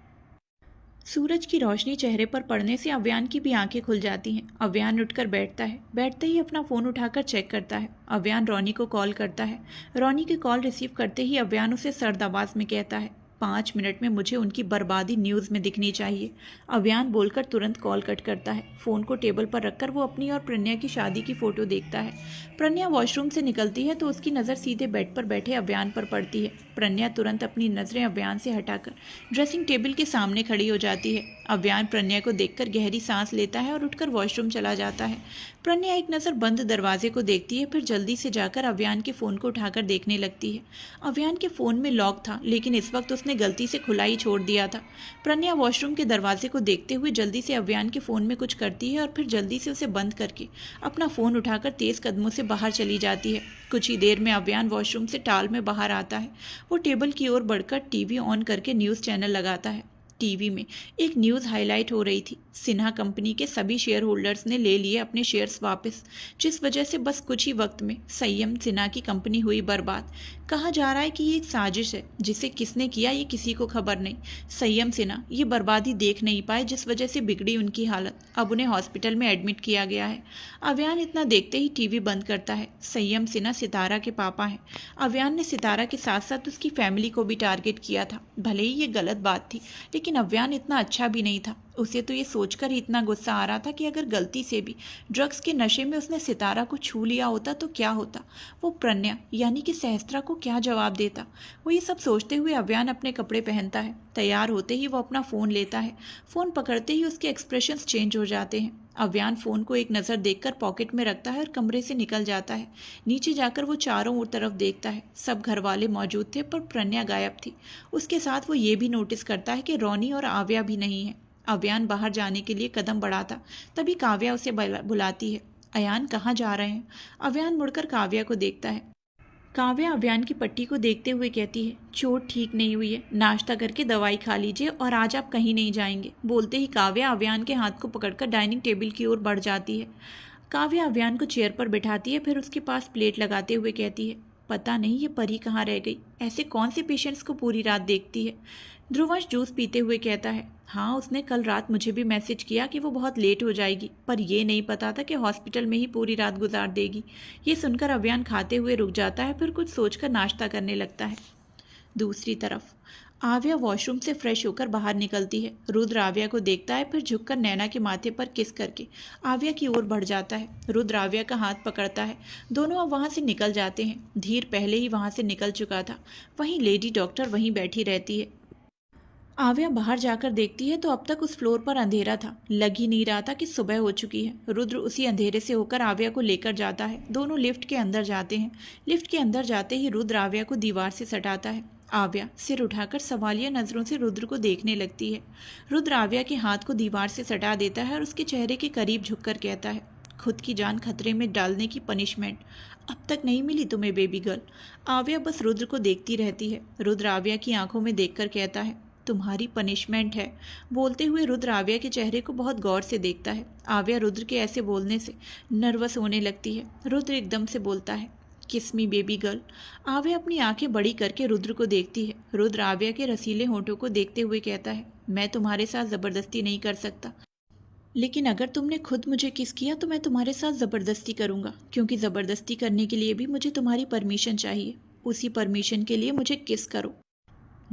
सूरज की रोशनी चेहरे पर पड़ने से अव्यान की भी आंखें खुल जाती हैं। अव्यान उठकर बैठता है। बैठते ही अपना फ़ोन उठाकर चेक करता है। अव्यान रोनी को कॉल करता है। रोनी की कॉल रिसीव करते ही अव्यान उसे सर्द आवाज़ में कहता है, 5 मिनट में मुझे उनकी बर्बादी न्यूज़ में दिखनी चाहिए। अव्यान बोलकर तुरंत कॉल कट करता है। फ़ोन को टेबल पर रखकर वो अपनी और प्रन्या की शादी की फ़ोटो देखता है। प्रन्या वॉशरूम से निकलती है तो उसकी नज़र सीधे बेड पर बैठे अव्यान पर पड़ती है। प्रन्या तुरंत अपनी नज़रें अव्यान से हटाकर ड्रेसिंग टेबल के सामने खड़ी हो जाती है। अव्यान प्रन्या को देखकर गहरी सांस लेता है और उठकर वॉशरूम चला जाता है। प्रन्या एक नज़र बंद दरवाजे को देखती है, फिर जल्दी से जाकर अव्यान के फ़ोन को उठाकर देखने लगती है। अव्यान के फ़ोन में लॉक था, लेकिन इस वक्त उसने गलती से खुला ही छोड़ दिया था। प्रन्या वॉशरूम के दरवाजे को देखते हुए जल्दी से अव्यान के फ़ोन में कुछ करती है और फिर जल्दी से उसे बंद करके अपना फ़ोन उठाकर तेज़ कदमों से बाहर चली जाती है। कुछ ही देर में अव्यान वॉशरूम से टाल में बाहर आता है। वो टेबल की ओर बढ़कर टीवी ऑन करके न्यूज़ चैनल लगाता है। टीवी में एक न्यूज़ हाईलाइट हो रही थी। सिन्हा कंपनी के सभी शेयर होल्डर्स ने ले लिए अपने शेयर्स वापस, जिस वजह से बस कुछ ही वक्त में संयम सिन्हा की कंपनी हुई बर्बाद। कहा जा रहा है कि ये एक साजिश है, जिसे किसने किया ये किसी को खबर नहीं। संयम सिन्हा ये बर्बादी देख नहीं पाए, जिस वजह से बिगड़ी उनकी हालत। अब उन्हें हॉस्पिटल में एडमिट किया गया है। अव्यान इतना देखते ही टीवी बंद करता है। संयम सिन्हा सितारा के पापा हैं। अव्यान ने सितारा के साथ साथ उसकी फैमिली को भी टारगेट किया था। भले ही ये गलत बात थी, लेकिन अव्यान इतना अच्छा भी नहीं था। उसे तो ये सोचकर ही इतना गुस्सा आ रहा था कि अगर गलती से भी ड्रग्स के नशे में उसने सितारा को छू लिया होता तो क्या होता, वो प्रज्ञा यानी कि सहस्त्रा को क्या जवाब देता। वो ये सब सोचते हुए अव्यान अपने कपड़े पहनता है। तैयार होते ही वो अपना फ़ोन लेता है। फ़ोन पकड़ते ही उसके एक्सप्रेशंस चेंज हो जाते हैं। अव्यान फ़ोन को एक नज़र देखकर पॉकेट में रखता है और कमरे से निकल जाता है। नीचे जाकर वो चारों ओर तरफ देखता है। सब घर वाले मौजूद थे पर प्रज्ञा गायब थी। उसके साथ वो ये भी नोटिस करता है कि रोनी और आव्या भी नहीं है। अव्यान बाहर जाने के लिए कदम बढ़ाता, तभी काव्या उसे बुलाती है। अयान कहाँ जा रहे हैं? अव्यान मुड़कर काव्या को देखता है। काव्या अव्यान की पट्टी को देखते हुए कहती है, चोट ठीक नहीं हुई है, नाश्ता करके दवाई खा लीजिए और आज आप कहीं नहीं जाएंगे। बोलते ही काव्या अव्यान के हाथ को पकड़कर डाइनिंग टेबल की ओर बढ़ जाती है। काव्या अव्यान को चेयर पर बिठाती है, फिर उसके पास प्लेट लगाते हुए कहती है, पता नहीं ये परी कहाँ रह गई, ऐसे कौन से पेशेंट्स को पूरी रात देखती है। ध्रुवंश जूस पीते हुए कहता है, हाँ उसने कल रात मुझे भी मैसेज किया कि वो बहुत लेट हो जाएगी, पर ये नहीं पता था कि हॉस्पिटल में ही पूरी रात गुजार देगी। ये सुनकर अव्यान खाते हुए रुक जाता है, फिर कुछ सोचकर नाश्ता करने लगता है। दूसरी तरफ आव्या वॉशरूम से फ्रेश होकर बाहर निकलती है। रुद्र आव्या को देखता है, फिर झुककर नैना के माथे पर किस करके आव्या की ओर बढ़ जाता है। रुद्र आव्या का हाथ पकड़ता है। दोनों अब वहाँ से निकल जाते हैं। धीर पहले ही वहाँ से निकल चुका था। वहीं लेडी डॉक्टर वहीं बैठी रहती है। आव्या बाहर जाकर देखती है तो अब तक उस फ्लोर पर अंधेरा था। लग ही नहीं रहा था कि सुबह हो चुकी है। रुद्र उसी अंधेरे से होकर आव्या को लेकर जाता है। दोनों लिफ्ट के अंदर जाते हैं। लिफ्ट के अंदर जाते ही रुद्र आव्या को दीवार से सटाता है। आव्या सिर उठाकर सवालिया नज़रों से रुद्र को देखने लगती है। रुद्र आव्या के हाथ को दीवार से सटा देता है और उसके चेहरे के करीब झुककर कहता है, खुद की जान खतरे में डालने की पनिशमेंट अब तक नहीं मिली तुम्हें बेबी गर्ल। आव्या बस रुद्र को देखती रहती है। रुद्र आव्या की आंखों में देखकर कहता है, तुम्हारी पनिशमेंट है। बोलते हुए रुद्र आव्या के चेहरे को बहुत गौर से देखता है। आव्या रुद्र के ऐसे बोलने से नर्वस होने लगती है। रुद्र एकदम से बोलता है, किस मी बेबी गर्ल। आव्या अपनी आंखें बड़ी करके रुद्र को देखती है। रुद्र आव्या के रसीले होंठों को देखते हुए कहता है, मैं तुम्हारे साथ ज़बरदस्ती नहीं कर सकता, लेकिन अगर तुमने खुद मुझे किस किया तो मैं तुम्हारे साथ ज़बरदस्ती करूँगा, क्योंकि ज़बरदस्ती करने के लिए भी मुझे तुम्हारी परमिशन चाहिए। उसी परमिशन के लिए मुझे किस करो।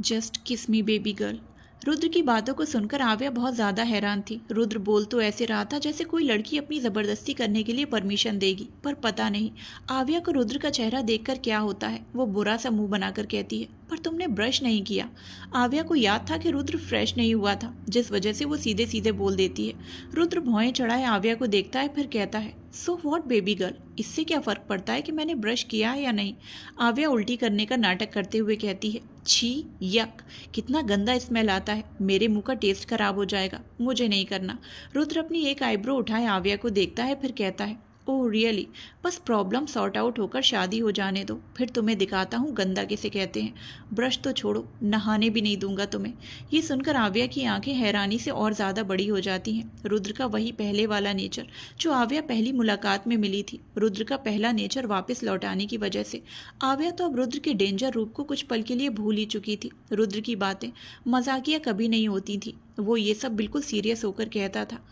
जस्ट किस मी बेबी गर्ल। रुद्र की बातों को सुनकर आव्या बहुत ज़्यादा हैरान थी। रुद्र बोल तो ऐसे रहा था जैसे कोई लड़की अपनी ज़बरदस्ती करने के लिए परमिशन देगी, पर पता नहीं आव्या को रुद्र का चेहरा देखकर क्या होता है। वो बुरा सा मुंह बनाकर कहती है, पर तुमने ब्रश नहीं किया। आव्या को याद था कि रुद्र फ्रेश नहीं हुआ था, जिस वजह से वो सीधे सीधे बोल देती है। रुद्र भौएं चढ़ाए आव्या को देखता है, फिर कहता है, सो व्हाट बेबी गर्ल, इससे क्या फ़र्क पड़ता है कि मैंने ब्रश किया है या नहीं। आव्या उल्टी करने का नाटक करते हुए कहती है, छी यक, कितना गंदा स्मेल आता है, मेरे मुंह का टेस्ट खराब हो जाएगा, मुझे नहीं करना। रुद्र अपनी एक आईब्रो उठाए आव्या को देखता है, फिर कहता है, ओह रियली, बस प्रॉब्लम सॉर्ट आउट होकर शादी हो जाने दो, फिर तुम्हें दिखाता हूँ गंदा किसे कहते हैं। ब्रश तो छोड़ो, नहाने भी नहीं दूंगा तुम्हें। ये सुनकर आव्या की आंखें हैरानी से और ज़्यादा बड़ी हो जाती हैं। रुद्र का वही पहले वाला नेचर जो आव्या पहली मुलाकात में मिली थी, रुद्र का पहला नेचर वापस लौटाने की वजह से आव्या तो अब रुद्र के डेंजर रूप को कुछ पल के लिए भूल ही चुकी थी। रुद्र की बातें मजाकिया कभी नहीं होती थी, वो ये सब बिल्कुल सीरियस होकर कहता था।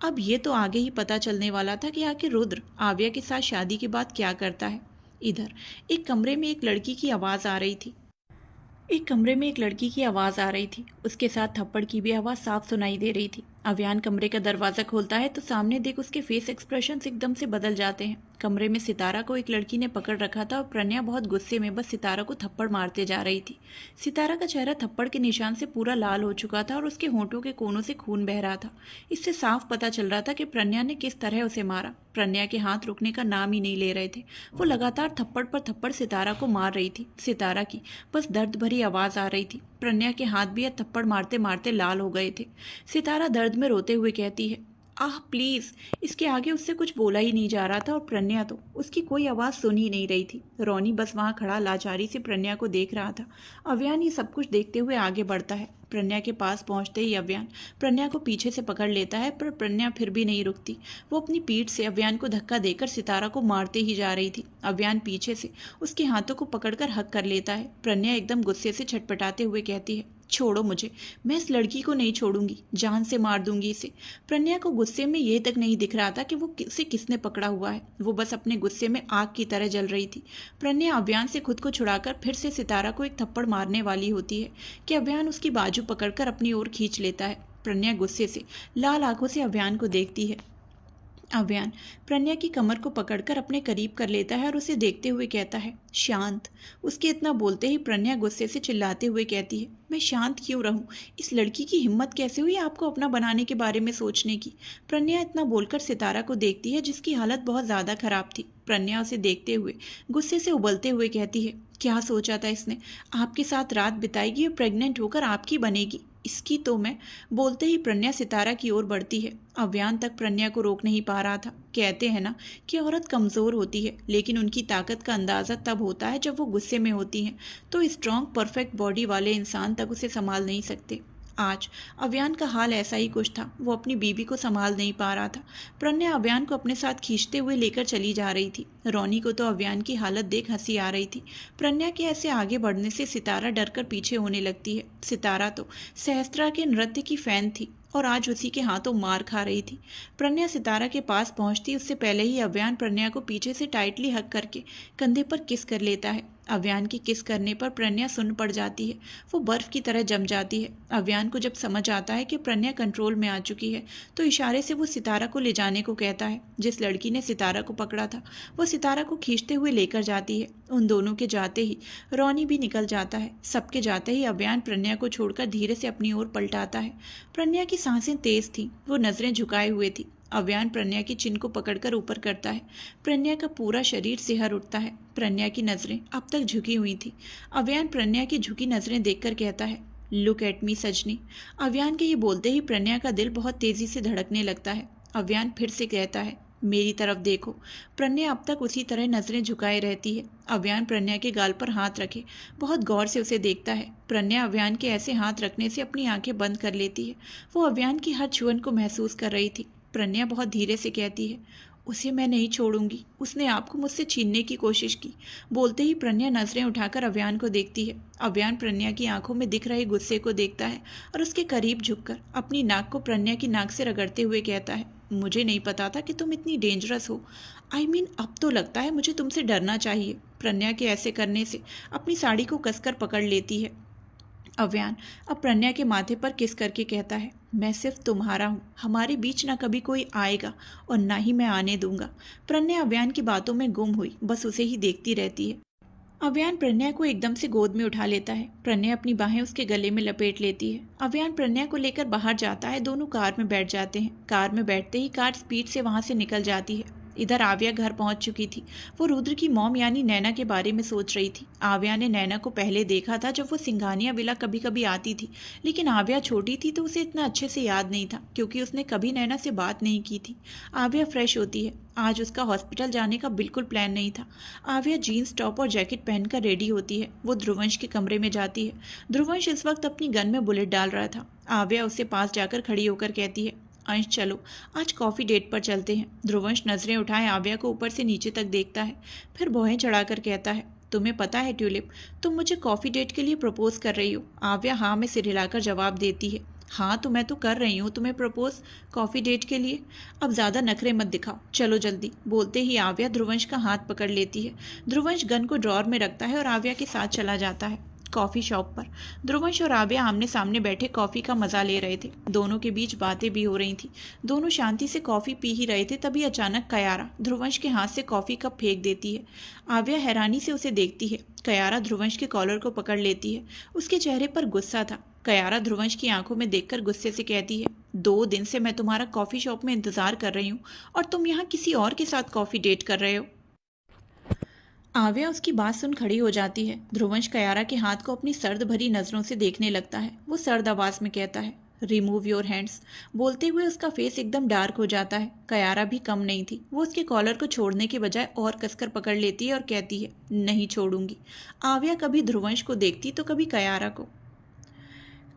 अब ये तो आगे ही पता चलने वाला था कि आखिर रुद्र आव्या के साथ शादी के बाद क्या करता है। इधर एक कमरे में एक लड़की की आवाज़ आ रही थी। उसके साथ थप्पड़ की भी आवाज़ साफ सुनाई दे रही थी। अव्यान कमरे का दरवाज़ा खोलता है तो सामने देख उसके फेस एक्सप्रेशंस एकदम से बदल जाते हैं। कमरे में सितारा को एक लड़की ने पकड़ रखा था और प्रज्ञा बहुत गुस्से में बस सितारा को थप्पड़ मारते जा रही थी। सितारा का चेहरा थप्पड़ के निशान से पूरा लाल हो चुका था और उसके होंठों के कोनों से खून बह रहा था। इससे साफ पता चल रहा था कि प्रज्ञा ने किस तरह उसे मारा। प्रज्ञा के हाथ रुकने का नाम ही नहीं ले रहे थे। वो लगातार थप्पड़ पर थप्पड़ सितारा को मार रही थी। सितारा की बस दर्द भरी आवाज़ आ रही थी। प्रज्ञा के हाथ भी थप्पड़ मारते मारते लाल हो गए थे। सितारा दर्द में रोते हुए कहती है, आह प्लीज़। इसके आगे उससे कुछ बोला ही नहीं जा रहा था और प्रज्ञा तो उसकी कोई आवाज़ सुन ही नहीं रही थी। रोनी बस वहाँ खड़ा लाचारी से प्रज्ञा को देख रहा था। अव्यान ये सब कुछ देखते हुए आगे बढ़ता है। प्रज्ञा के पास पहुंचते ही अव्यान प्रज्ञा को पीछे से पकड़ लेता है, पर प्रज्ञा फिर भी नहीं रुकती। वो अपनी पीठ से अव्यान को धक्का देकर सितारा को मारते ही जा रही थी। अव्यान पीछे से उसके हाथों को पकड़कर हक कर लेता है। प्रज्ञा एकदम गुस्से से छटपटाते हुए कहती है, छोड़ो मुझे, मैं इस लड़की को नहीं छोड़ूंगी, जान से मार दूंगी इसे। प्रज्ञा को गुस्से में ये तक नहीं दिख रहा था कि वो इसे किसने पकड़ा हुआ है। वो बस अपने गुस्से में आग की तरह जल रही थी। प्रज्ञा अव्यान से खुद को छुड़ाकर फिर से सितारा को एक थप्पड़ मारने वाली होती है कि अव्यान उसकी बाजू पकड़कर अपनी ओर खींच लेता है। प्रन्या गुस्से से लाल आंखों से अव्यान को देखती है। अव्यान प्रन्या की कमर को पकड़कर अपने करीब कर लेता है और उसे देखते हुए कहता है, शांत। उसके इतना बोलते ही प्रन्या गुस्से से चिल्लाते हुए कहती है, मैं शांत क्यों रहूं? इस लड़की की हिम्मत कैसे हुई आपको अपना बनाने के बारे में सोचने की? प्रन्या इतना बोलकर सितारा को देखती है जिसकी हालत बहुत ज़्यादा खराब थी। प्रन्या उसे देखते हुए गुस्से से उबलते हुए कहती है, क्या सोचा था इसने? आपके साथ रात बिताएगी और प्रेग्नेंट होकर आपकी बनेगी, इसकी तो मैं। बोलते ही प्रन्या सितारा की ओर बढ़ती है। अव्यान तक प्रन्या को रोक नहीं पा रहा था। कहते हैं ना कि औरत कमज़ोर होती है, लेकिन उनकी ताकत का अंदाज़ा तब होता है जब वो गुस्से में होती हैं। तो स्ट्रॉन्ग परफेक्ट बॉडी वाले इंसान तक उसे संभाल नहीं सकते। आज अव्यान का हाल ऐसा ही कुछ था। वो अपनी बीवी को संभाल नहीं पा रहा था। प्रन्या अव्यान को अपने साथ खींचते हुए लेकर चली जा रही थी। रोनी को तो अव्यान की हालत देख हंसी आ रही थी। प्रन्या के ऐसे आगे बढ़ने से सितारा डरकर पीछे होने लगती है। सितारा तो सहस्त्रा के नृत्य की फैन थी और आज उसी के हाथों मार खा रही थी। प्रन्या सितारा के पास पहुंचती उससे पहले ही अव्यान प्रन्या को पीछे से टाइटली हग करके कंधे पर किस कर लेता है। अव्यान की किस करने पर प्रन्या सुन्न पड़ जाती है। वो बर्फ की तरह जम जाती है। अव्यान को जब समझ आता है कि प्रन्या कंट्रोल में आ चुकी है तो इशारे से वो सितारा को ले जाने को कहता है। जिस लड़की ने सितारा को पकड़ा था वो सितारा को खींचते हुए लेकर जाती है। उन दोनों के जाते ही रोनी भी निकल जाता है। सबके जाते ही अव्यान प्रन्या को छोड़कर धीरे से अपनी ओर पलटाता है। प्रन्या की सांसें तेज थीं। वो नजरें झुकाए हुए थी। अव्यान प्रन्या की चिन को पकड़कर ऊपर करता है। प्रन्या का पूरा शरीर सिहर उठता है। प्रन्या की नजरें अब तक झुकी हुई थी। अव्यान प्रन्या की झुकी नजरें देखकर कहता है, लुक एट मी सजनी। अव्यान के ये बोलते ही प्रन्या का दिल बहुत तेजी से धड़कने लगता है। अव्यान फिर से कहता है, मेरी तरफ देखो। प्रन्या अब तक उसी तरह नजरें झुकाए रहती है। अव्यान प्रन्या के गाल पर हाथ रखे बहुत गौर से उसे देखता है। प्रन्या अव्यान के ऐसे हाथ रखने से अपनी आंखें बंद कर लेती है। वो अव्यान की हर छुअन को महसूस कर रही थी। प्रन्या बहुत धीरे से कहती है, उसे मैं नहीं छोड़ूंगी। उसने आपको मुझसे छीनने की कोशिश की। बोलते ही प्रन्या नजरें उठाकर अव्यान को देखती है। अव्यान प्रन्या की आंखों में दिख रहे गुस्से को देखता है और उसके करीब झुककर अपनी नाक को प्रन्या की नाक से रगड़ते हुए कहता है, मुझे नहीं पता था कि तुम इतनी डेंजरस हो। अब तो लगता है मुझे तुमसे डरना चाहिए। प्रन्या के ऐसे करने से अपनी साड़ी को कसकर पकड़ लेती है। अव्यान अब प्रन्या के माथे पर किस करके कहता है, मैं सिर्फ तुम्हारा हूँ। हमारे बीच ना कभी कोई आएगा और ना ही मैं आने दूंगा। प्रन्या अव्यान की बातों में गुम हुई बस उसे ही देखती रहती है। अव्यान प्रन्या को एकदम से गोद में उठा लेता है। प्रन्या अपनी बाहें उसके गले में लपेट लेती है। अव्यान प्रन्या को लेकर बाहर जाता है। दोनों कार में बैठ जाते हैं। कार में बैठते ही कार स्पीड से वहां से निकल जाती है। इधर आव्या घर पहुंच चुकी थी। वो रुद्र की मॉम यानी नैना के बारे में सोच रही थी। आव्या ने नैना को पहले देखा था जब वो सिंघानिया विला कभी कभी आती थी, लेकिन आव्या छोटी थी तो उसे इतना अच्छे से याद नहीं था क्योंकि उसने कभी नैना से बात नहीं की थी। आव्या फ्रेश होती है। आज उसका हॉस्पिटल जाने का बिल्कुल प्लान नहीं था। आव्या जीन्स टॉप और जैकेट पहनकर रेडी होती है। वो ध्रुवंश के कमरे में जाती है। ध्रुवंश इस वक्त अपनी गन में बुलेट डाल रहा था। आव्या उससे पास जाकर खड़ी होकर कहती है, अंश चलो आज कॉफ़ी डेट पर चलते हैं। ध्रुवंश नजरें उठाए आव्या को ऊपर से नीचे तक देखता है, फिर भौहें चढ़ाकर कहता है, तुम्हें पता है ट्यूलिप, तुम मुझे कॉफ़ी डेट के लिए प्रपोज कर रही हो। आव्या हाँ में सिर हिलाकर जवाब देती है, हाँ तो मैं तो कर रही हूँ तुम्हें प्रपोज कॉफ़ी डेट के लिए। अब ज़्यादा नखरे मत दिखाओ, चलो जल्दी। बोलते ही आव्या ध्रुवंश का हाथ पकड़ लेती है। ध्रुवंश गन को ड्रॉर में रखता है और आव्या के साथ चला जाता है। कॉफ़ी शॉप पर ध्रुवंश और आव्या आमने सामने बैठे कॉफ़ी का मज़ा ले रहे थे। दोनों के बीच बातें भी हो रही थी। दोनों शांति से कॉफ़ी पी ही रहे थे, तभी अचानक कयारा ध्रुवंश के हाथ से कॉफ़ी कप फेंक देती है। आव्या हैरानी से उसे देखती है। कयारा ध्रुवंश के कॉलर को पकड़ लेती है। उसके चेहरे पर गुस्सा था। कयारा ध्रुवंश की आंखों में देखकर गुस्से से कहती है, 2 दिन से मैं तुम्हारा कॉफ़ी शॉप में इंतज़ार कर रही हूँ और तुम यहाँ किसी और के साथ कॉफ़ी डेट कर रहे हो। आव्या उसकी बात सुन खड़ी हो जाती है। ध्रुवंश कयारा के हाथ को अपनी सर्द भरी नज़रों से देखने लगता है। वो सर्द आवाज़ में कहता है, रिमूव योर हैंड्स। बोलते हुए उसका फेस एकदम डार्क हो जाता है। कयारा भी कम नहीं थी। वो उसके कॉलर को छोड़ने के बजाय और कसकर पकड़ लेती है और कहती है, नहीं छोड़ूंगी। आव्या कभी ध्रुवंश को देखती तो कभी कयारा को।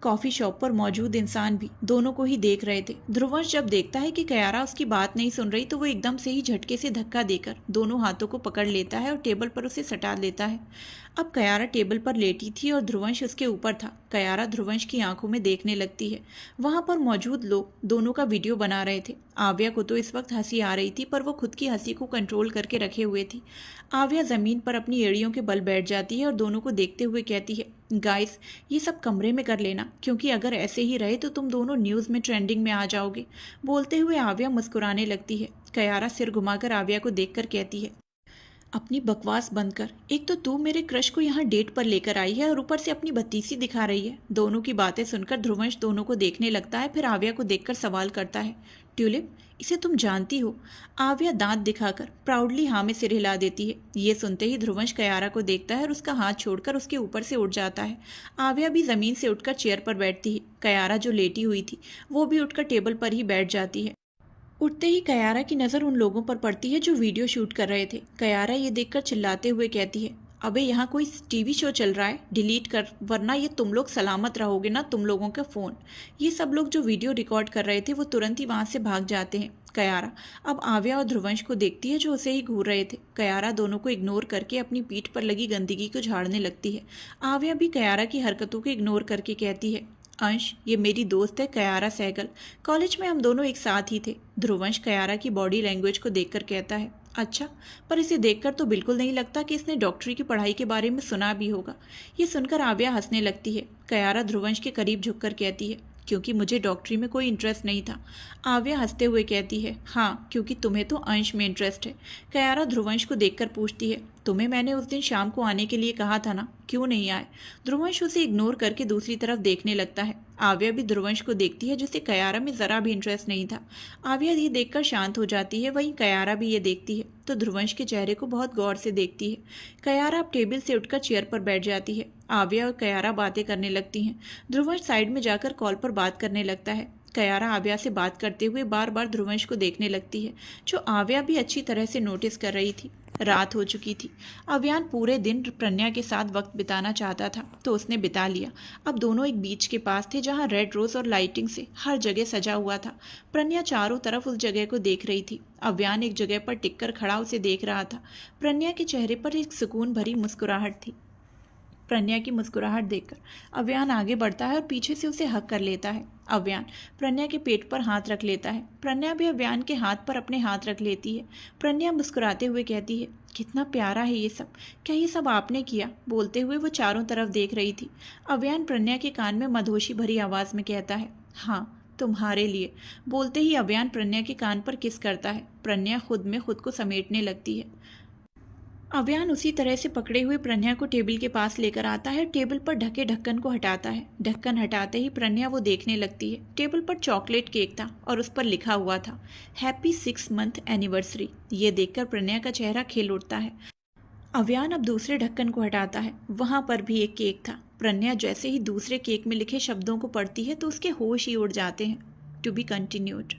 कॉफ़ी शॉप पर मौजूद इंसान भी दोनों को ही देख रहे थे। ध्रुवंश जब देखता है कि कयारा उसकी बात नहीं सुन रही तो वो एकदम से ही झटके से धक्का देकर दोनों हाथों को पकड़ लेता है और टेबल पर उसे सटा लेता है। अब कयारा टेबल पर लेटी थी और ध्रुवंश उसके ऊपर था। कयारा ध्रुवंश की आंखों में देखने लगती है। वहां पर मौजूद लोग दोनों का वीडियो बना रहे थे। आव्या को तो इस वक्त हंसी आ रही थी, पर वो खुद की हंसी को कंट्रोल करके रखे हुए थी। आव्या जमीन पर अपनी एड़ियों के बल बैठ जाती है और दोनों को देखते हुए कहती है, गाइस ये सब कमरे में कर लेना, क्योंकि अगर ऐसे ही रहे तो तुम दोनों न्यूज़ में ट्रेंडिंग में आ जाओगे। बोलते हुए आव्या मुस्कुराने लगती है। कयारा सिर घुमाकर आव्या को देखकर कहती है, अपनी बकवास बंद कर। एक तो तू मेरे क्रश को यहाँ डेट पर लेकर आई है और ऊपर से अपनी भतीसी दिखा रही है। दोनों की बातें सुनकर ध्रुवंश दोनों को देखने लगता है, फिर आव्या को देखकर सवाल करता है, ट्यूलिप इसे तुम जानती हो? आव्या दांत दिखाकर प्राउडली हाँ में सिर हिला देती है। ये सुनते ही ध्रुवंश कयारा को देखता है और उसका हाथ छोड़कर उसके ऊपर से उठ जाता है। आव्या भी जमीन से उठकर चेयर पर बैठती है। कयारा जो लेटी हुई थी वो भी उठकर टेबल पर ही बैठ जाती है। उठते ही कयारा की नज़र उन लोगों पर पड़ती है जो वीडियो शूट कर रहे थे। कयारा ये देखकर चिल्लाते हुए कहती है, अबे यहाँ कोई टीवी शो चल रहा है, डिलीट कर, वरना ये तुम लोग सलामत रहोगे ना, तुम लोगों के फ़ोन। ये सब लोग जो वीडियो रिकॉर्ड कर रहे थे वो तुरंत ही वहाँ से भाग जाते हैं। कयारा अब आव्या और ध्रुवंश को देखती है जो उसे ही घूर रहे थे। कयारा दोनों को इग्नोर करके अपनी पीठ पर लगी गंदगी को झाड़ने लगती है। आव्या भी कयारा की हरकतों को इग्नोर करके कहती है, अंश ये मेरी दोस्त है कयारा सहगल, कॉलेज में हम दोनों एक साथ ही थे। ध्रुवंश कयारा की बॉडी लैंग्वेज को देखकर कहता है, अच्छा, पर इसे देखकर तो बिल्कुल नहीं लगता कि इसने डॉक्टरी की पढ़ाई के बारे में सुना भी होगा। ये सुनकर आव्या हंसने लगती है। कयारा ध्रुवंश के करीब झुककर कहती है, क्योंकि मुझे डॉक्टरी में कोई इंटरेस्ट नहीं था। आव्या हंसते हुए कहती है, हाँ क्योंकि तुम्हें तो अंश में इंटरेस्ट है। कयारा ध्रुवंश को देखकर पूछती है, तुम्हें मैंने उस दिन शाम को आने के लिए कहा था ना, क्यों नहीं आए? ध्रुवंश उसे इग्नोर करके दूसरी तरफ देखने लगता है। आव्या भी ध्रुवंश को देखती है जिसे कयारा में ज़रा भी इंटरेस्ट नहीं था। आव्या ये देखकर शांत हो जाती है, वहीं कयारा भी ये देखती है तो ध्रुवंश के चेहरे को बहुत गौर से देखती है। कयारा अब टेबल से उठकर चेयर पर बैठ जाती है। आव्या और कयारा बातें करने लगती हैं। ध्रुवंश साइड में जाकर कॉल पर बात करने लगता है। कयारा आव्या से बात करते हुए बार बार ध्रुवंश को देखने लगती है, जो आव्या भी अच्छी तरह से नोटिस कर रही थी। रात हो चुकी थी। अव्यान पूरे दिन प्रज्ञा के साथ वक्त बिताना चाहता था तो उसने बिता लिया। अब दोनों एक बीच के पास थे जहाँ रेड रोज और लाइटिंग से हर जगह सजा हुआ था। प्रज्ञा चारों तरफ उस जगह को देख रही थी। अव्यान एक जगह पर टिककर खड़ा उसे देख रहा था। प्रज्ञा के चेहरे पर एक सुकून भरी मुस्कुराहट थी। प्रज्ञा की मुस्कुराहट देखकर अव्यान आगे बढ़ता है और पीछे से उसे हक कर लेता है। अव्यान प्रज्ञा के पेट पर हाथ रख लेता है। प्रज्ञा भी अव्यान के हाथ पर अपने हाथ रख लेती है। प्रज्ञा मुस्कुराते हुए कहती है, कितना प्यारा है ये सब, क्या ये सब आपने किया? बोलते हुए वो चारों तरफ देख रही थी। अव्यान प्रज्ञा के कान में मधोशी भरी आवाज़ में कहता है, हाँ तुम्हारे लिए। बोलते ही अव्यान प्रज्ञा के कान पर किस करता है। प्रज्ञा खुद में खुद को समेटने लगती है। अव्यान उसी तरह से पकड़े हुए प्रज्ञा को टेबल के पास लेकर आता है। टेबल पर ढके ढक्कन को हटाता है। ढक्कन हटाते ही प्रज्ञा वो देखने लगती है। टेबल पर चॉकलेट केक था और उस पर लिखा हुआ था, हैप्पी 6 मंथ एनिवर्सरी। ये देखकर प्रज्ञा का चेहरा खिल उठता है। अव्यान अब दूसरे ढक्कन को हटाता है। वहां पर भी एक केक था। प्रज्ञा जैसे ही दूसरे केक में लिखे शब्दों को पढ़ती है तो उसके होश ही उड़ जाते हैं। To be continued.